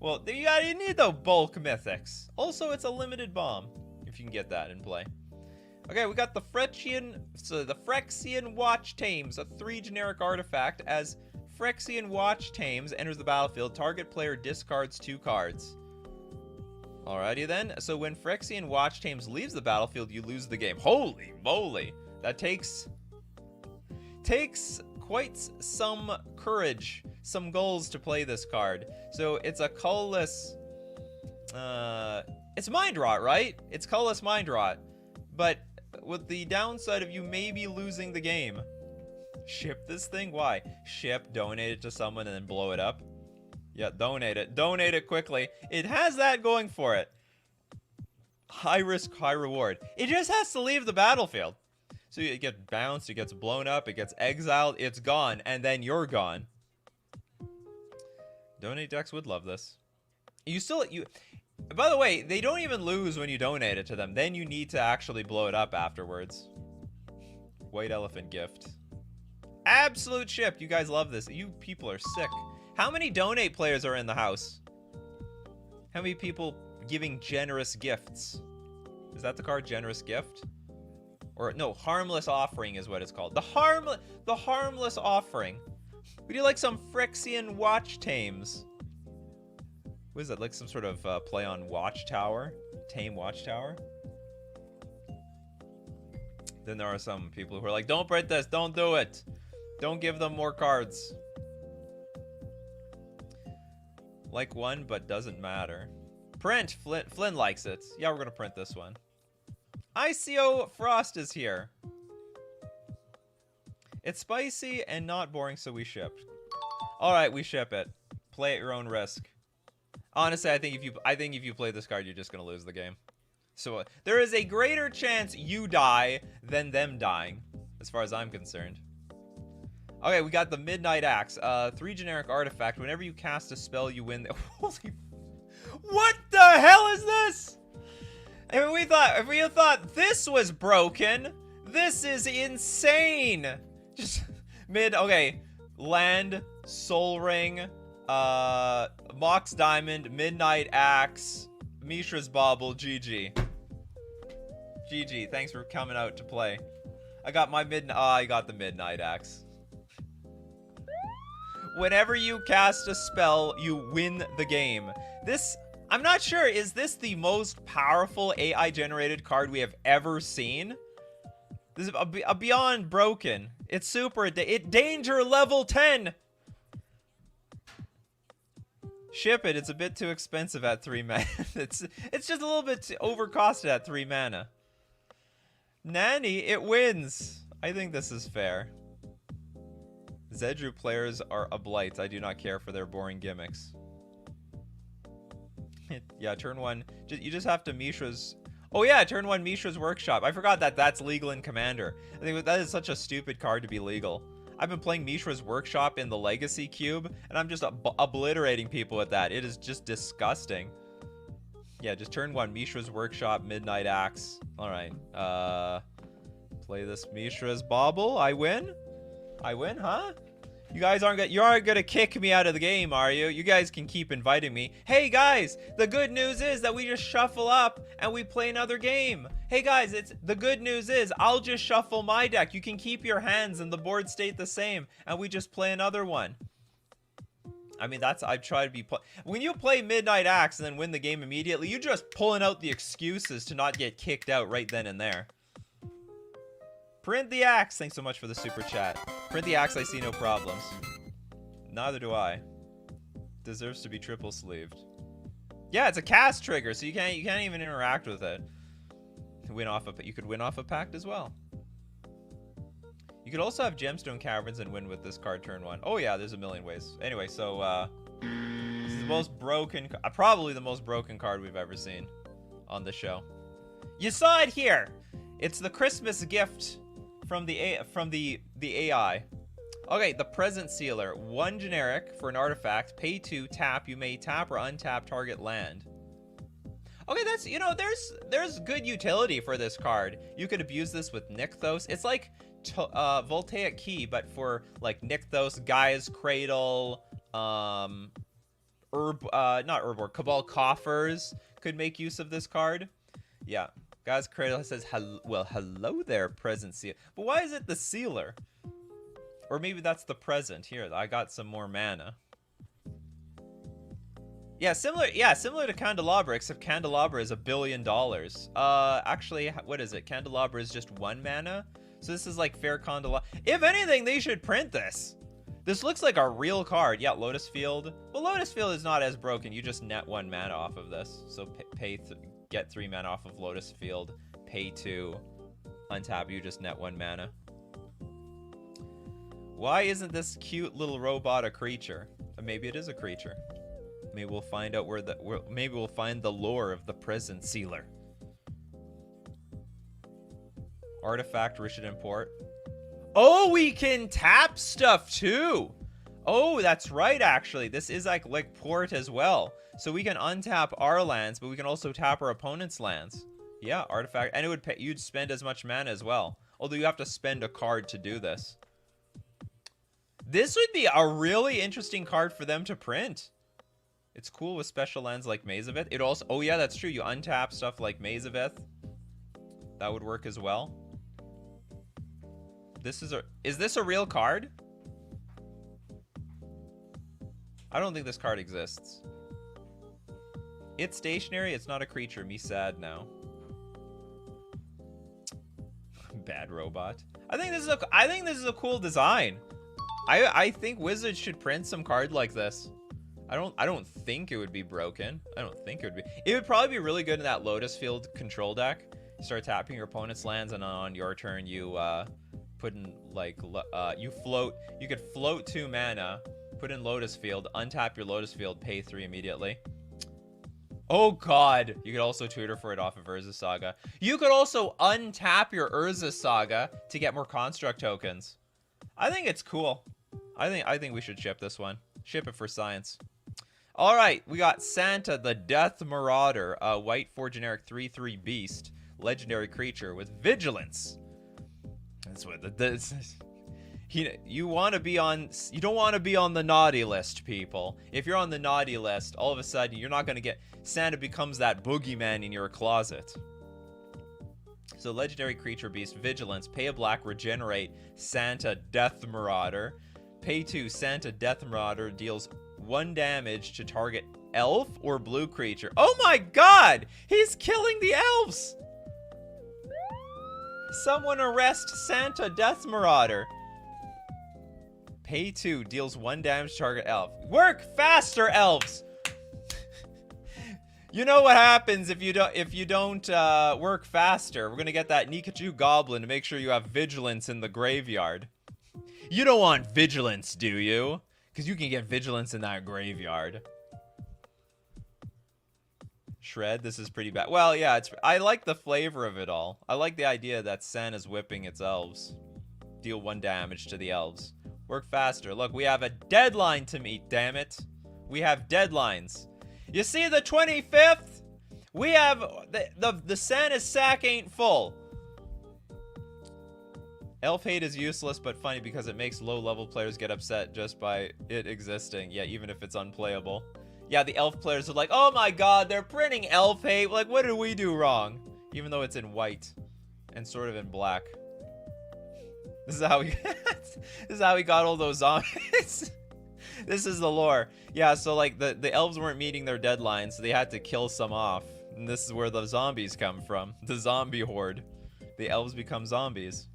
Well, you need the Bulk Mythics. Also, it's a limited bomb, if you can get that in play. Okay, we got the Phyrexian watchtames, a 3 generic artifact. As Phyrexian watchtames enters the battlefield, target player discards 2 cards. Alrighty then. So when Phyrexian watchtames leaves the battlefield, you lose the game. Holy moly! That takes quite some courage, some goals to play this card. So it's a colorless. It's mind rot, right? It's colorless mind rot, but with the downside of you maybe losing the game. Ship this thing? Why? Ship, donate it to someone, and then blow it up. Yeah, donate it. Donate it quickly. It has that going for it. High risk, high reward. It just has to leave the battlefield. So it gets bounced, it gets blown up, it gets exiled, it's gone, and then you're gone. Donate decks would love this. By the way, they don't even lose when you donate it to them. Then you need to actually blow it up afterwards. White elephant gift. Absolute ship. You guys love this. You people are sick. How many donate players are in the house? How many people giving generous gifts? Is that the card, generous gift? Or no, harmless offering is what it's called. The harmless offering. Would you like some Phyrexian watchtames? What is that, like some sort of play on watchtower? Tame watchtower? Then there are some people who are like, don't print this, don't do it. Don't give them more cards. Like one, but doesn't matter. Print! Flynn likes it. Yeah, we're gonna print this one. ICO Frost is here. It's spicy and not boring, so we ship. Alright, we ship it. Play at your own risk. Honestly, I think if you play this card, you're just gonna lose the game. So there is a greater chance you die than them dying, as far as I'm concerned. Okay, we got the Midnight Axe. 3 generic artifact. Whenever you cast a spell, you win. Holy, what the hell is this? If we thought this was broken, this is insane. Just okay. Land, Soul Ring, Mox Diamond, Midnight Axe, Mishra's Bauble, GG. GG, thanks for coming out to play. I got the Midnight Axe. Whenever you cast a spell, you win the game. This, I'm not sure, is this the most powerful AI-generated card we have ever seen? This is a beyond broken. It's super, danger level 10! Ship it, it's a bit too expensive at 3 mana. it's just a little bit overcosted at 3 mana. Nanny, it wins. I think this is fair. Zedru players are a blight. I do not care for their boring gimmicks. Yeah, turn 1. You just have to Mishra's... Oh yeah, turn 1 Mishra's Workshop. I forgot that that's legal in Commander. I think that is such a stupid card to be legal. I've been playing Mishra's Workshop in the Legacy Cube, and I'm just obliterating people with that. It is just disgusting. Yeah, just turn 1 Mishra's Workshop, Midnight Axe. Alright. Play this Mishra's Bauble. I win? I win, huh? You guys aren't gonna kick me out of the game, are you? You guys can keep inviting me. Hey guys, the good news is that we just shuffle up and we play another game. Hey guys, the good news is I'll just shuffle my deck. You can keep your hands and the board state the same, and we just play another one. I mean, I try to be... When you play Midnight Axe and then win the game immediately, you're just pulling out the excuses to not get kicked out right then and there. Print the axe. Thanks so much for the super chat. Print the axe. I see no problems. Neither do I. Deserves to be triple sleeved. Yeah, it's a cast trigger, so you can't even interact with it. You could win off a pact as well. You could also have Gemstone Caverns and win with this card turn 1. Oh yeah, there's a million ways. Anyway, so this is the most broken, probably the most broken card we've ever seen on the show. You saw it here. It's the Christmas gift from the AI. Okay, the Present Sealer. 1 generic for an artifact. Pay 2, tap. You may tap or untap target land. Okay, that's, you know, there's good utility for this card. You could abuse this with Nykthos. It's like Voltaic Key, but for like Nykthos, Gaia's Cradle, not Herbor, Cabal Coffers could make use of this card. Yeah. Guy's Cradle says, hello there, Present Sealer. But why is it the Sealer? Or maybe that's the present. Here, I got some more mana. Yeah, similar to Candelabra, except Candelabra is $1 billion. Actually, what is it? Candelabra is just 1 mana. So this is like fair Candelabra. If anything, they should print this. This looks like a real card. Yeah, Lotus Field. Well, Lotus Field is not as broken. You just net 1 mana off of this. So get 3 mana off of Lotus Field. Pay 2. Untap, you just net 1 mana. Why isn't this cute little robot a creature? Maybe it is a creature. Maybe we'll find out maybe we'll find the lore of the present sealer. Artifact, rich and import. Oh, we can tap stuff too. Oh, that's right, actually. This is like port as well. So we can untap our lands, but we can also tap our opponent's lands. Yeah, artifact. And it would you'd spend as much mana as well. Although you have to spend a card to do this. This would be a really interesting card for them to print. It's cool with special lands like Mazavith. It also... Oh, yeah, that's true. You untap stuff like Mazavith. That would work as well. This is a... Is this a real card? I don't think this card exists. It's stationary. It's not a creature. Me sad now. Bad robot. I think this is a cool design. I think Wizards should print some card like this. I don't think it would be broken. I don't think it would be. It would probably be really good in that Lotus Field control deck. You start tapping your opponent's lands, and on your turn you put in like you could float 2 mana, put in Lotus Field, untap your Lotus Field, pay 3 immediately. Oh god, you could also tutor for it off of Urza Saga. You could also untap your Urza Saga to get more construct tokens. I think it's cool. I think we should ship this one. Ship it for science. All right, we got Santa, the Death Marauder, a white 4 generic 3/3 beast, legendary creature with vigilance. That's what you want to be on. You don't want to be on the naughty list, people. If you're on the naughty list, all of a sudden you're not going to get. Santa becomes that boogeyman in your closet. So legendary creature beast, vigilance, pay a black, regenerate Santa Death Marauder. Pay 2, Santa Death Marauder deals 1 damage to target elf or blue creature. Oh my god! He's killing the elves! Someone arrest Santa Death Marauder. Pay 2, deals 1 damage to target elf. Work faster, elves! You know what happens if you don't work faster. We're gonna get that Nikachu goblin to make sure you have vigilance in the graveyard. You don't want vigilance, do you? Because you can get vigilance in that graveyard. Shred, this is pretty bad. Well, yeah, I like the flavor of it all. I like the idea that Santa's whipping its elves. Deal 1 damage to the elves. Work faster. Look, we have a deadline to meet, damn it. We have deadlines. You see the 25th? We have... The Santa's sack ain't full. Elf hate is useless but funny because it makes low-level players get upset just by it existing. Yeah, even if it's unplayable. Yeah, the elf players are like, oh my god, they're printing elf hate. Like, what did we do wrong? Even though it's in white and sort of in black. This is how we this is how we got all those zombies. This is the lore. Yeah, so like the elves weren't meeting their deadlines, so they had to kill some off. And this is where the zombies come from. The zombie horde. The elves become zombies.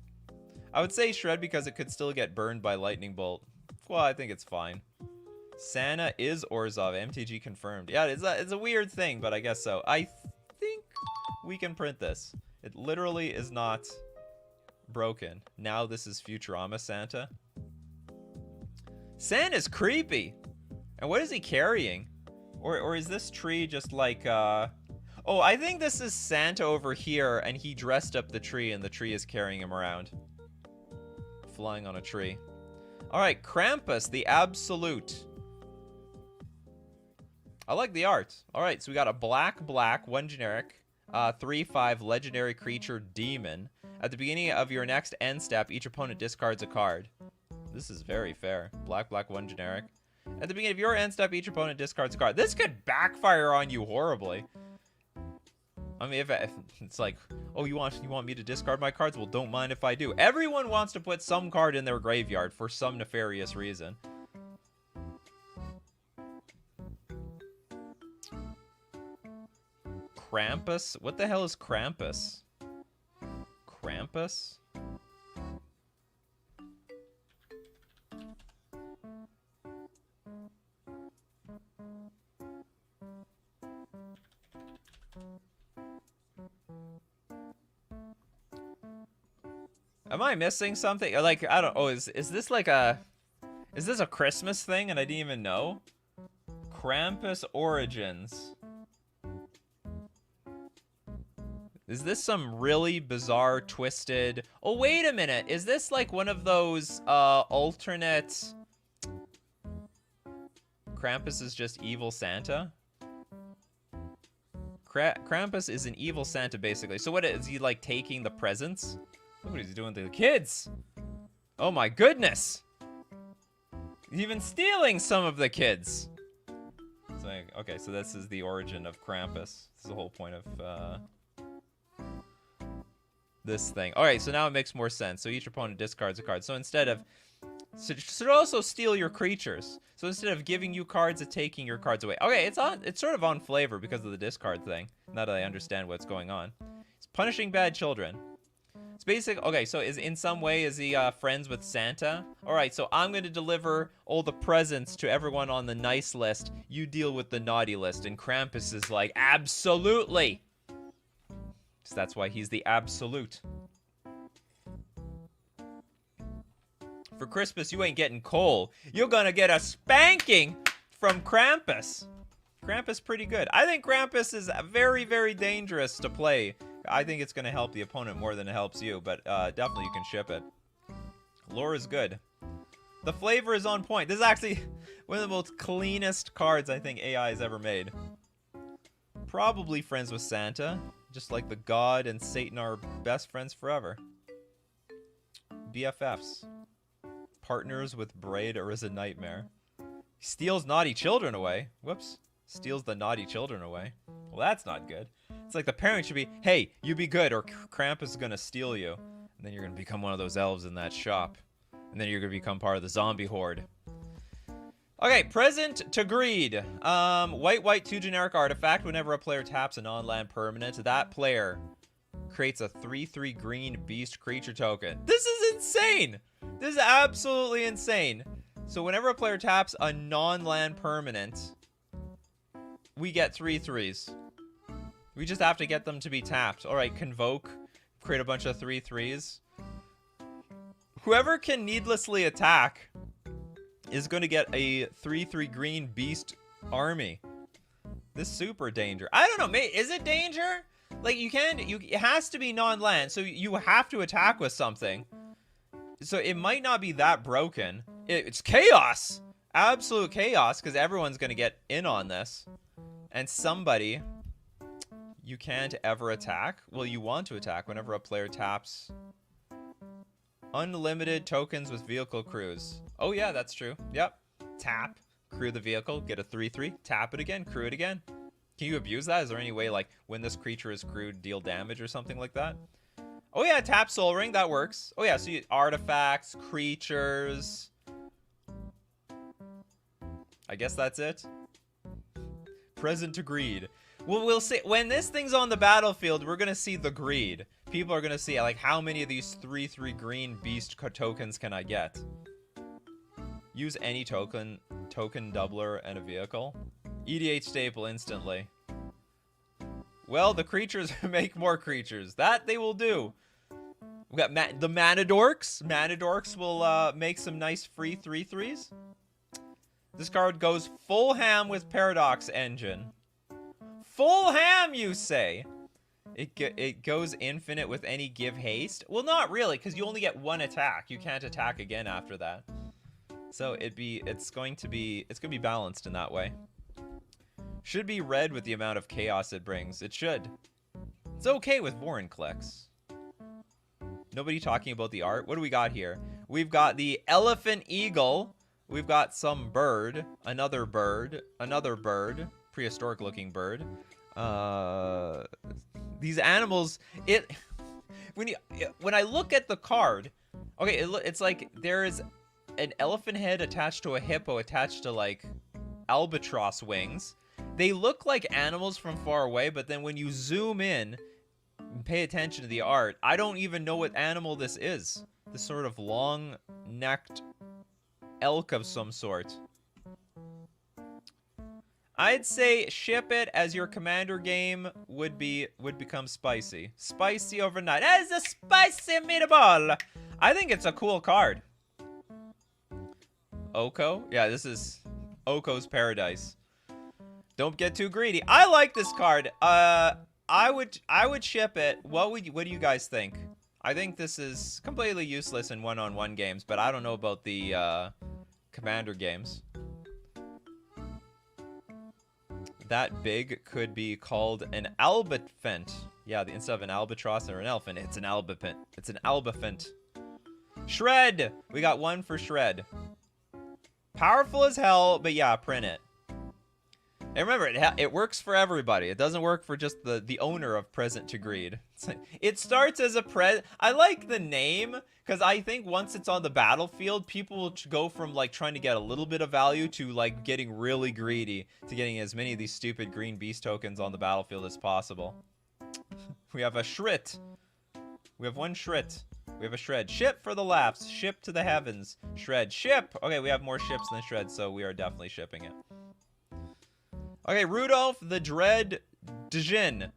I would say shred because it could still get burned by lightning bolt. Well, I think it's fine. Santa is Orzhov. MTG confirmed. Yeah, it's a weird thing, but I guess so. I think we can print this. It literally is not broken. Now this is Futurama Santa. Santa's creepy. And what is he carrying? Or is this tree just like oh, I think this is Santa over here and he dressed up the tree and the tree is carrying him around. Flying on a tree. Alright, Krampus, the Absolute. I like the art. Alright, so we got a black, 1 generic, 3/5 legendary creature demon. At the beginning of your next end step, each opponent discards a card. This is very fair. Black, 1 generic. At the beginning of your end step, each opponent discards a card. This could backfire on you horribly. I mean, if it's like, oh, you want me to discard my cards? Well, don't mind if I do. Everyone wants to put some card in their graveyard for some nefarious reason. Krampus? What the hell is Krampus? Krampus? Am I missing something? Or like, I don't. Oh, is this like a? Is this a Christmas thing and I didn't even know? Krampus origins. Is this some really bizarre, twisted... Oh, wait a minute. Is this like one of those alternate... Krampus is just evil Santa? Krampus is an evil Santa, basically. So what is he, like, taking the presents? Look what he's doing to the kids. Oh my goodness. He's even stealing some of the kids. It's like, okay, so this is the origin of Krampus. This is the whole point of this thing. Alright, so now it makes more sense. So each opponent discards a card. So instead of... So should also steal your creatures. So instead of giving you cards, it's taking your cards away. Okay, it's sort of on flavor because of the discard thing. Now that I understand what's going on. It's punishing bad children. It's basic. Okay, so in some way is he friends with Santa? All right, so I'm going to deliver all the presents to everyone on the nice list. You deal with the naughty list. And Krampus is like, absolutely. So that's why he's the absolute. For Christmas, you ain't getting coal. You're gonna get a spanking from Krampus. Krampus pretty good. I think Krampus is very, very dangerous to play. I think it's gonna help the opponent more than it helps you, but definitely you can ship it. Lore is good. The flavor is on point. This is actually one of the most cleanest cards I think AI has ever made. Probably friends with Santa. Just like the God and Satan are best friends forever. BFFs. Partners with Braid or is a nightmare. Steals naughty children away. Whoops. Steals the naughty children away. Well, that's not good. It's like the parent should be, hey, you be good or Krampus is going to steal you. And then you're going to become one of those elves in that shop. And then you're going to become part of the zombie horde. Okay, present to greed. White, 2 generic artifact. Whenever a player taps a non-land permanent, that player creates a 3/3 green beast creature token. This is insane! This is absolutely insane. So whenever a player taps a non-land permanent, we get 3/3s. We just have to get them to be tapped. Alright, convoke. Create a bunch of 3/3s. Whoever can needlessly attack is going to get a 3/3 green beast army. This is super danger. I don't know, mate. Is it danger? Like, it has to be non-land, so you have to attack with something. So it might not be that broken. It's chaos! Absolute chaos, because everyone's going to get in on this. And somebody you can't ever attack. Well, you want to attack whenever a player taps unlimited tokens with vehicle crews. Oh, yeah, that's true. Yep. Tap, crew the vehicle, get a 3/3, tap it again, crew it again. Can you abuse that? Is there any way, like, when this creature is crewed, deal damage or something like that? Oh, yeah, tap Soul Ring. That works. Oh, yeah, so you artifacts, creatures. I guess that's it. Present to greed. Well, we'll see. When this thing's on the battlefield, we're going to see the greed. People are going to see, like, how many of these 3/3 green beast tokens can I get? Use any token doubler and a vehicle. EDH staple instantly. Well, the creatures make more creatures. That they will do. We got the Manadorks. Manadorks will make some nice free 3/3s. This card goes full ham with Paradox Engine. Full ham, you say? It goes infinite with any give haste. Well, not really, because you only get one attack. You can't attack again after that. So it's going to be balanced in that way. Should be red with the amount of chaos it brings. It should. It's okay with Vorinclex. Nobody talking about the art. What do we got here? We've got the elephant eagle. We've got some bird. Another bird. Another bird. Prehistoric looking bird. These animals, when I look at the card, okay, it's like there is an elephant head attached to a hippo attached to like albatross wings. They look like animals from far away, but then when you zoom in and pay attention to the art, I don't even know what animal this is. This sort of long-necked elk of some sort. I'd say ship it, as your commander game would become spicy. Spicy overnight. As a spicy meatball! I think it's a cool card. Oko? Yeah, this is Oko's Paradise. Don't get too greedy. I like this card. I would ship it. What do you guys think? I think this is completely useless in one-on-one games, but I don't know about the commander games. That big could be called an albifant. Yeah, instead of an albatross or an elephant, it's an albifant. It's an albifant. Shred! We got one for Shred. Powerful as hell, but yeah, print it. And remember, it works for everybody. It doesn't work for just the owner of Present to Greed. It starts as a I like the name, because I think once it's on the battlefield, people will go from, like, trying to get a little bit of value to, like, getting really greedy to getting as many of these stupid green beast tokens on the battlefield as possible. We have a Shrit. We have one Shrit. We have a Shred. Ship for the laughs. Ship to the heavens. Shred. Ship! Okay, we have more ships than Shred, so we are definitely shipping it. Okay, Rudolph the Dread Djinn.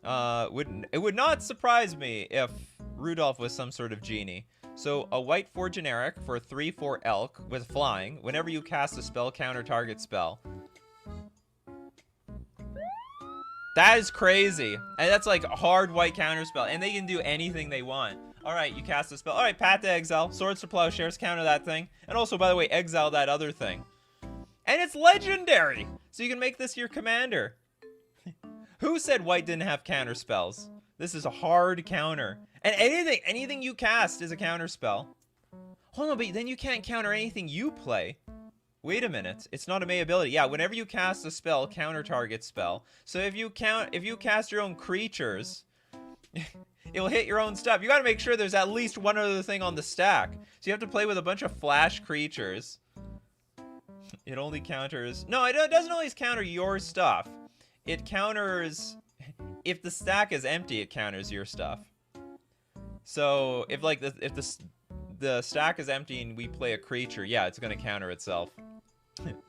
It would not surprise me if Rudolph was some sort of genie. So, a white 4 generic for 3/4 elk with flying. Whenever you cast a spell, counter target spell. That is crazy. And that's like a hard white counter spell. And they can do anything they want. Alright, you cast a spell. Alright, Path to Exile. Swords to Plowshares, counter that thing. And also, by the way, exile that other thing. And it's legendary! So you can make this your commander. Who said white didn't have counter spells? This is a hard counter. And anything you cast is a counter spell. Hold on, but then you can't counter anything you play. Wait a minute. It's not a May ability. Yeah, whenever you cast a spell, counter target spell. So if you cast your own creatures, it'll hit your own stuff. You gotta make sure there's at least one other thing on the stack. So you have to play with a bunch of flash creatures. It only counters... No, it doesn't always counter your stuff. It counters... If the stack is empty, it counters your stuff. So, if like if the stack is empty and we play a creature, yeah, it's gonna counter itself.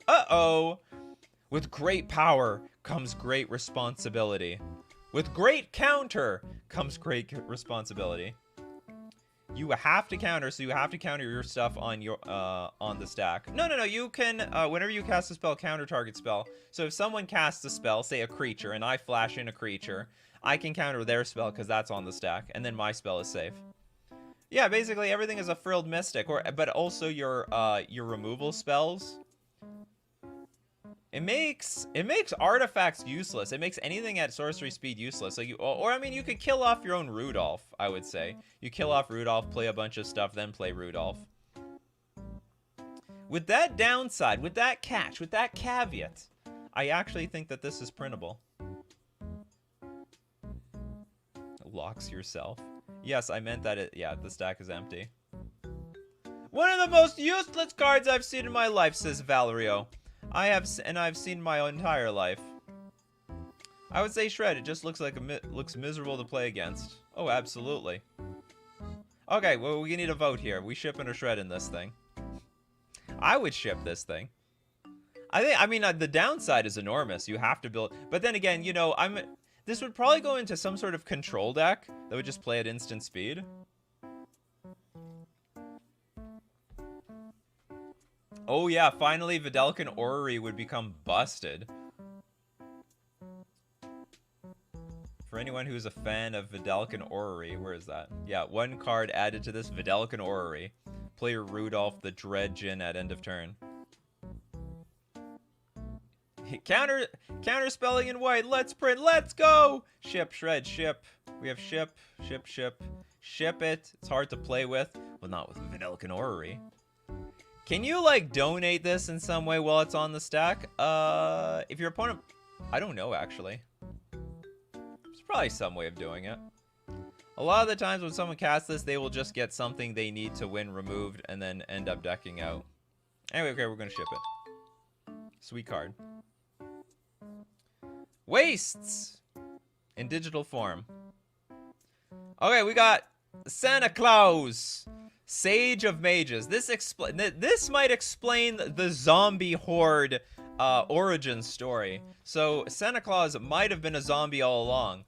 Uh-oh! With great power comes great responsibility. With great counter comes great responsibility. You have to counter, so you have to counter your stuff on your on the stack. No, you can whenever you cast a spell, counter target spell. So if someone casts a spell, say a creature, and I flash in a creature, I can counter their spell because that's on the stack, and then my spell is safe. Yeah, basically everything is a frilled mystic, but also your removal spells. It makes artifacts useless. It makes anything at sorcery speed useless. So I mean, you could kill off your own Rudolph, I would say. You kill off Rudolph, play a bunch of stuff, then play Rudolph. With that downside, with that catch, with that caveat, I actually think that this is printable. Locks yourself. Yes, I meant that the stack is empty. One of the most useless cards I've seen in my life, says Valerio. I've seen my entire life. I would say Shred. It just looks like looks miserable to play against. Oh, absolutely. Okay, well, we need a vote here. We shipping or shredding this thing? I would ship this thing. I mean, the downside is enormous. You have to build, but then again, you know, this would probably go into some sort of control deck that would just play at instant speed. Oh yeah, finally Vidalcan Orrery would become busted. For anyone who's a fan of Vidalcan Orrery, where is that? Yeah, one card added to this, Vidalcan Orrery. Player Rudolph the Dread Djinn at end of turn. Counter spelling in white. Let's print. Let's go. Ship, shred, ship. We have ship, ship, ship. Ship it. It's hard to play with. Well, not with Vidalcan Orrery. Can you, like, donate this in some way while it's on the stack? If your opponent... I don't know, actually. There's probably some way of doing it. A lot of the times when someone casts this, they will just get something they need to win removed and then end up decking out. Anyway, okay, we're going to ship it. Sweet card. Wastes in digital form. Okay, we got Santa Claus, Sage of Mages. This might explain the zombie horde origin story. So Santa Claus might have been a zombie all along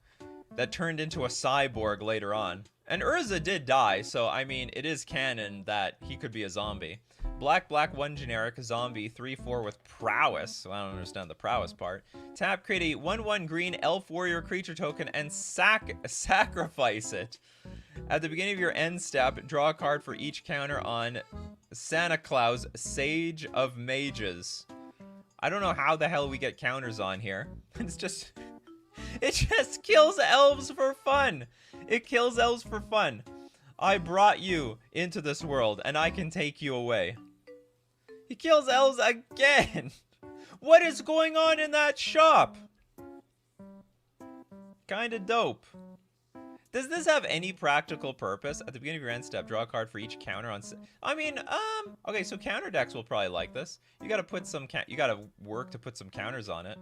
that turned into a cyborg later on. And Urza did die, so I mean, it is canon that he could be a zombie. Black, 1 generic, zombie, 3/4 with prowess. So I don't understand the prowess part. Tap, create a 1/1 green elf warrior creature token and sacrifice it. At the beginning of your end step, draw a card for each counter on Santa Claus, Sage of Mages. I don't know how the hell we get counters on here. It just kills elves for fun. It kills elves for fun. I brought you into this world, and I can take you away. He kills elves again. What is going on in that shop? Kinda dope. Does this have any practical purpose? At the beginning of your end step, draw a card for each counter on... okay, so counter decks will probably like this. You gotta put some... You gotta work to put some counters on it.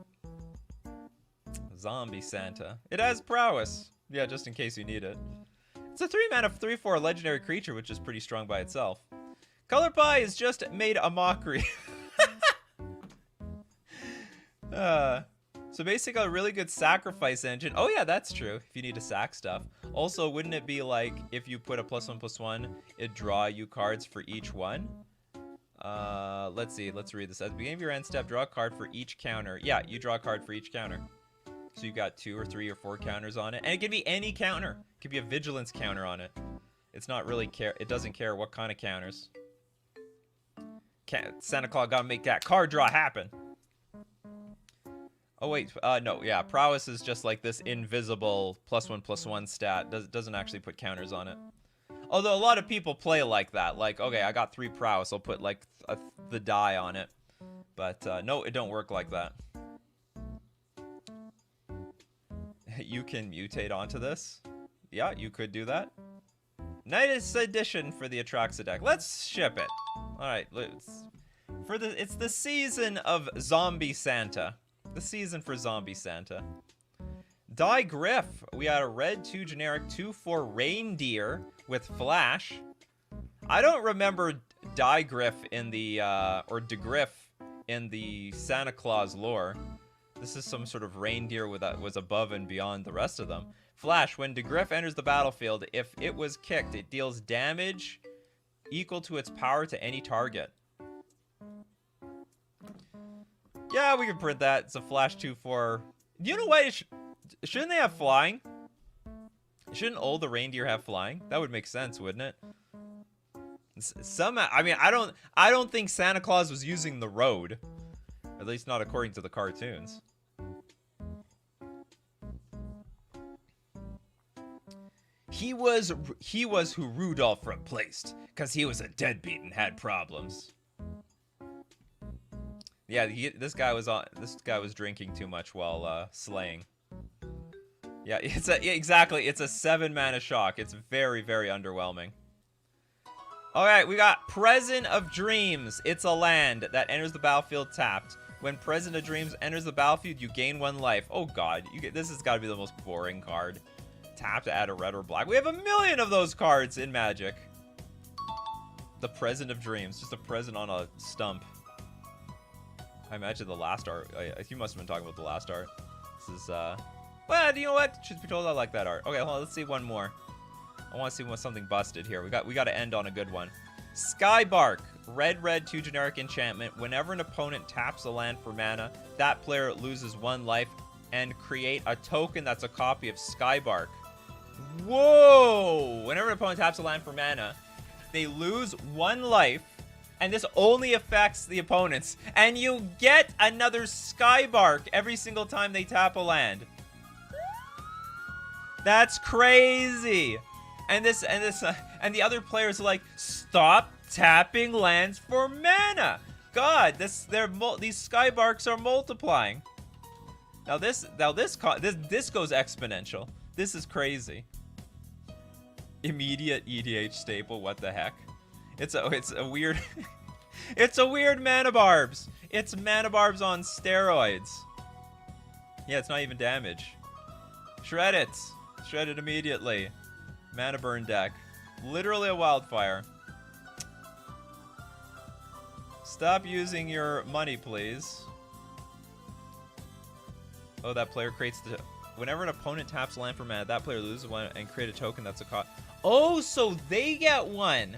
Zombie Santa. It has prowess. Yeah, just in case you need it. It's a 3-mana 3/4 legendary creature, which is pretty strong by itself. Color Pie has just made a mockery. So basically a really good sacrifice engine. Oh yeah, that's true, if you need to sack stuff. Also, wouldn't it be like, if you put a +1/+1, it'd draw you cards for each one? Let's see, let's read this. At the beginning of your end step, draw a card for each counter. Yeah, you draw a card for each counter. So you've got 2 or 3 or 4 counters on it. And it can be any counter. It could be a vigilance counter on it. It's not really it doesn't care what kind of counters. Santa Claus gotta make that card draw happen. Oh wait, no, yeah, prowess is just like this invisible +1/+1 stat. Doesn't actually put counters on it. Although a lot of people play like that. Like, okay, I got 3 prowess, I'll put like the die on it. But no, it don't work like that. You can mutate onto this. Yeah, you could do that. Night's edition for the Atraxa deck. Let's ship it. Alright, it's the season of Zombie Santa. The season for Zombie Santa. Die Griff. We got a red 2 generic 2/4 reindeer with flash. I don't remember Die Griff in the or De Griff in the Santa Claus lore. This is some sort of reindeer was above and beyond the rest of them. Flash, when De Griff enters the battlefield, if it was kicked, it deals damage equal to its power to any target. Yeah, we can print that. It's a flash 2/4. You know what? Shouldn't they have flying? Shouldn't all the reindeer have flying? That would make sense, wouldn't it? I mean, I don't think Santa Claus was using the road. At least not according to the cartoons. He was who Rudolph replaced, cause he was a deadbeat and had problems. Yeah, this guy was drinking too much while slaying. Yeah, exactly. It's a 7-mana shock. It's very, very underwhelming. All right, we got Present of Dreams. It's a land that enters the battlefield tapped. When Present of Dreams enters the battlefield, you gain 1 life. Oh god, this has got to be the most boring card. Tap to add a red or black. We have a million of those cards in Magic. The Present of Dreams, just a present on a stump. I imagine the last art. You must have been talking about the last art. This is well, you know what? Truth be told, I like that art. Okay, hold on, let's see one more. I want to see something busted here. We got to end on a good one. Skybark, red 2 generic enchantment. Whenever an opponent taps a land for mana, that player loses 1 life and create a token that's a copy of Skybark. Whoa! Whenever an opponent taps a land for mana, they lose 1 life, and this only affects the opponents. And you get another Skybark every single time they tap a land. That's crazy. And the other players are like, stop tapping lands for mana. God, these Skybarks are multiplying. Now this goes exponential. This is crazy. Immediate EDH staple. What the heck? It's a weird. It's a weird mana barbs. It's mana barbs on steroids. Yeah, it's not even damage. Shred it! Shred it immediately. Mana burn deck. Literally a wildfire. Stop using your money, please. Oh, that player creates the... Whenever an opponent taps land for mana, that player loses one and create a token that's a cost. Oh, so they get one.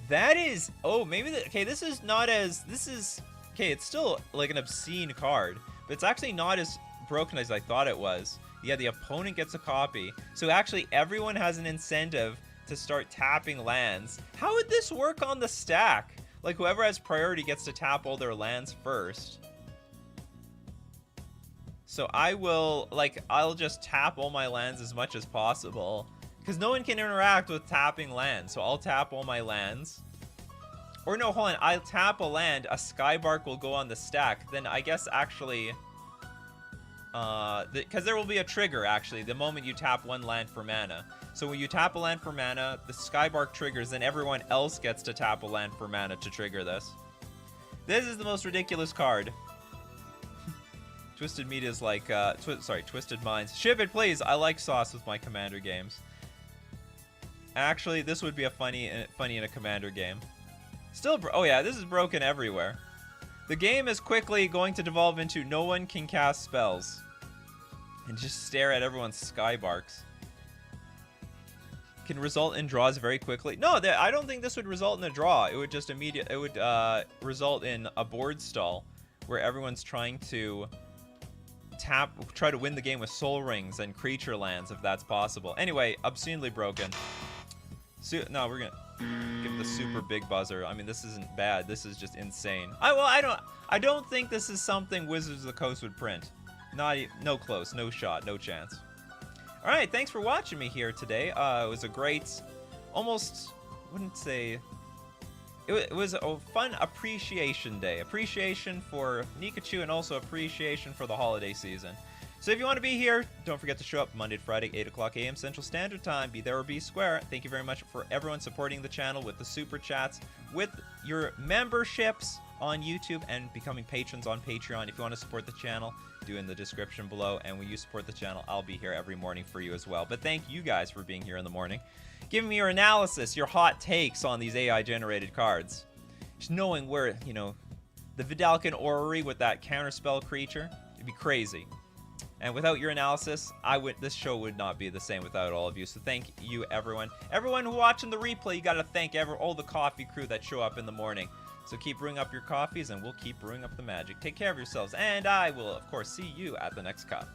That is... Oh, maybe... Okay, this is not as... This is... Okay, it's still like an obscene card. But it's actually not as broken as I thought it was. Yeah, the opponent gets a copy. So actually, everyone has an incentive to start tapping lands. How would this work on the stack? Like, whoever has priority gets to tap all their lands first. So I will, like, I'll just tap all my lands as much as possible. Because no one can interact with tapping lands. So I'll tap all my lands. Or no, hold on. I'll tap a land. A Skybark will go on the stack. Then I guess actually... because there will be a trigger, actually, the moment you tap one land for mana. So when you tap a land for mana, the Skybark triggers, then everyone else gets to tap a land for mana to trigger this. This is the most ridiculous card. Twisted Meat is like, Twisted Minds. Ship it, please! I like sauce with my Commander games. Actually, this would be a funny in a Commander game. Still, oh yeah, this is broken everywhere. The game is quickly going to devolve into no one can cast spells. And just stare at everyone's Skybarks. Can result in draws very quickly. No, I don't think this would result in a draw. It would just result in a board stall. Where everyone's trying to try to win the game with soul rings and creature lands if that's possible. Anyway, obscenely broken. No, we're gonna give the super big buzzer. I mean, this isn't bad. This is just insane. I don't think this is something Wizards of the Coast would print. No close, no shot, no chance. All right, thanks for watching me here today. It was a great, almost wouldn't say. It was a fun appreciation day. Appreciation for Nikachu and also appreciation for the holiday season. So if you want to be here, don't forget to show up Monday to Friday, 8 o'clock a.m. Central Standard Time. Be there or be square. Thank you very much for everyone supporting the channel with the super chats, with your memberships on YouTube, and becoming patrons on Patreon. If you want to support the channel, do in the description below. And when you support the channel, I'll be here every morning for you as well. But thank you guys for being here in the morning. Giving me your analysis, your hot takes on these AI-generated cards. Just knowing where, you know, the Vidalcan Orrery with that counterspell creature, it'd be crazy. And without your analysis, this show would not be the same without all of you. So thank you, everyone. Everyone who watching the replay, you got to thank all the coffee crew that show up in the morning. So keep brewing up your coffees, and we'll keep brewing up the magic. Take care of yourselves, and I will, of course, see you at the next cup.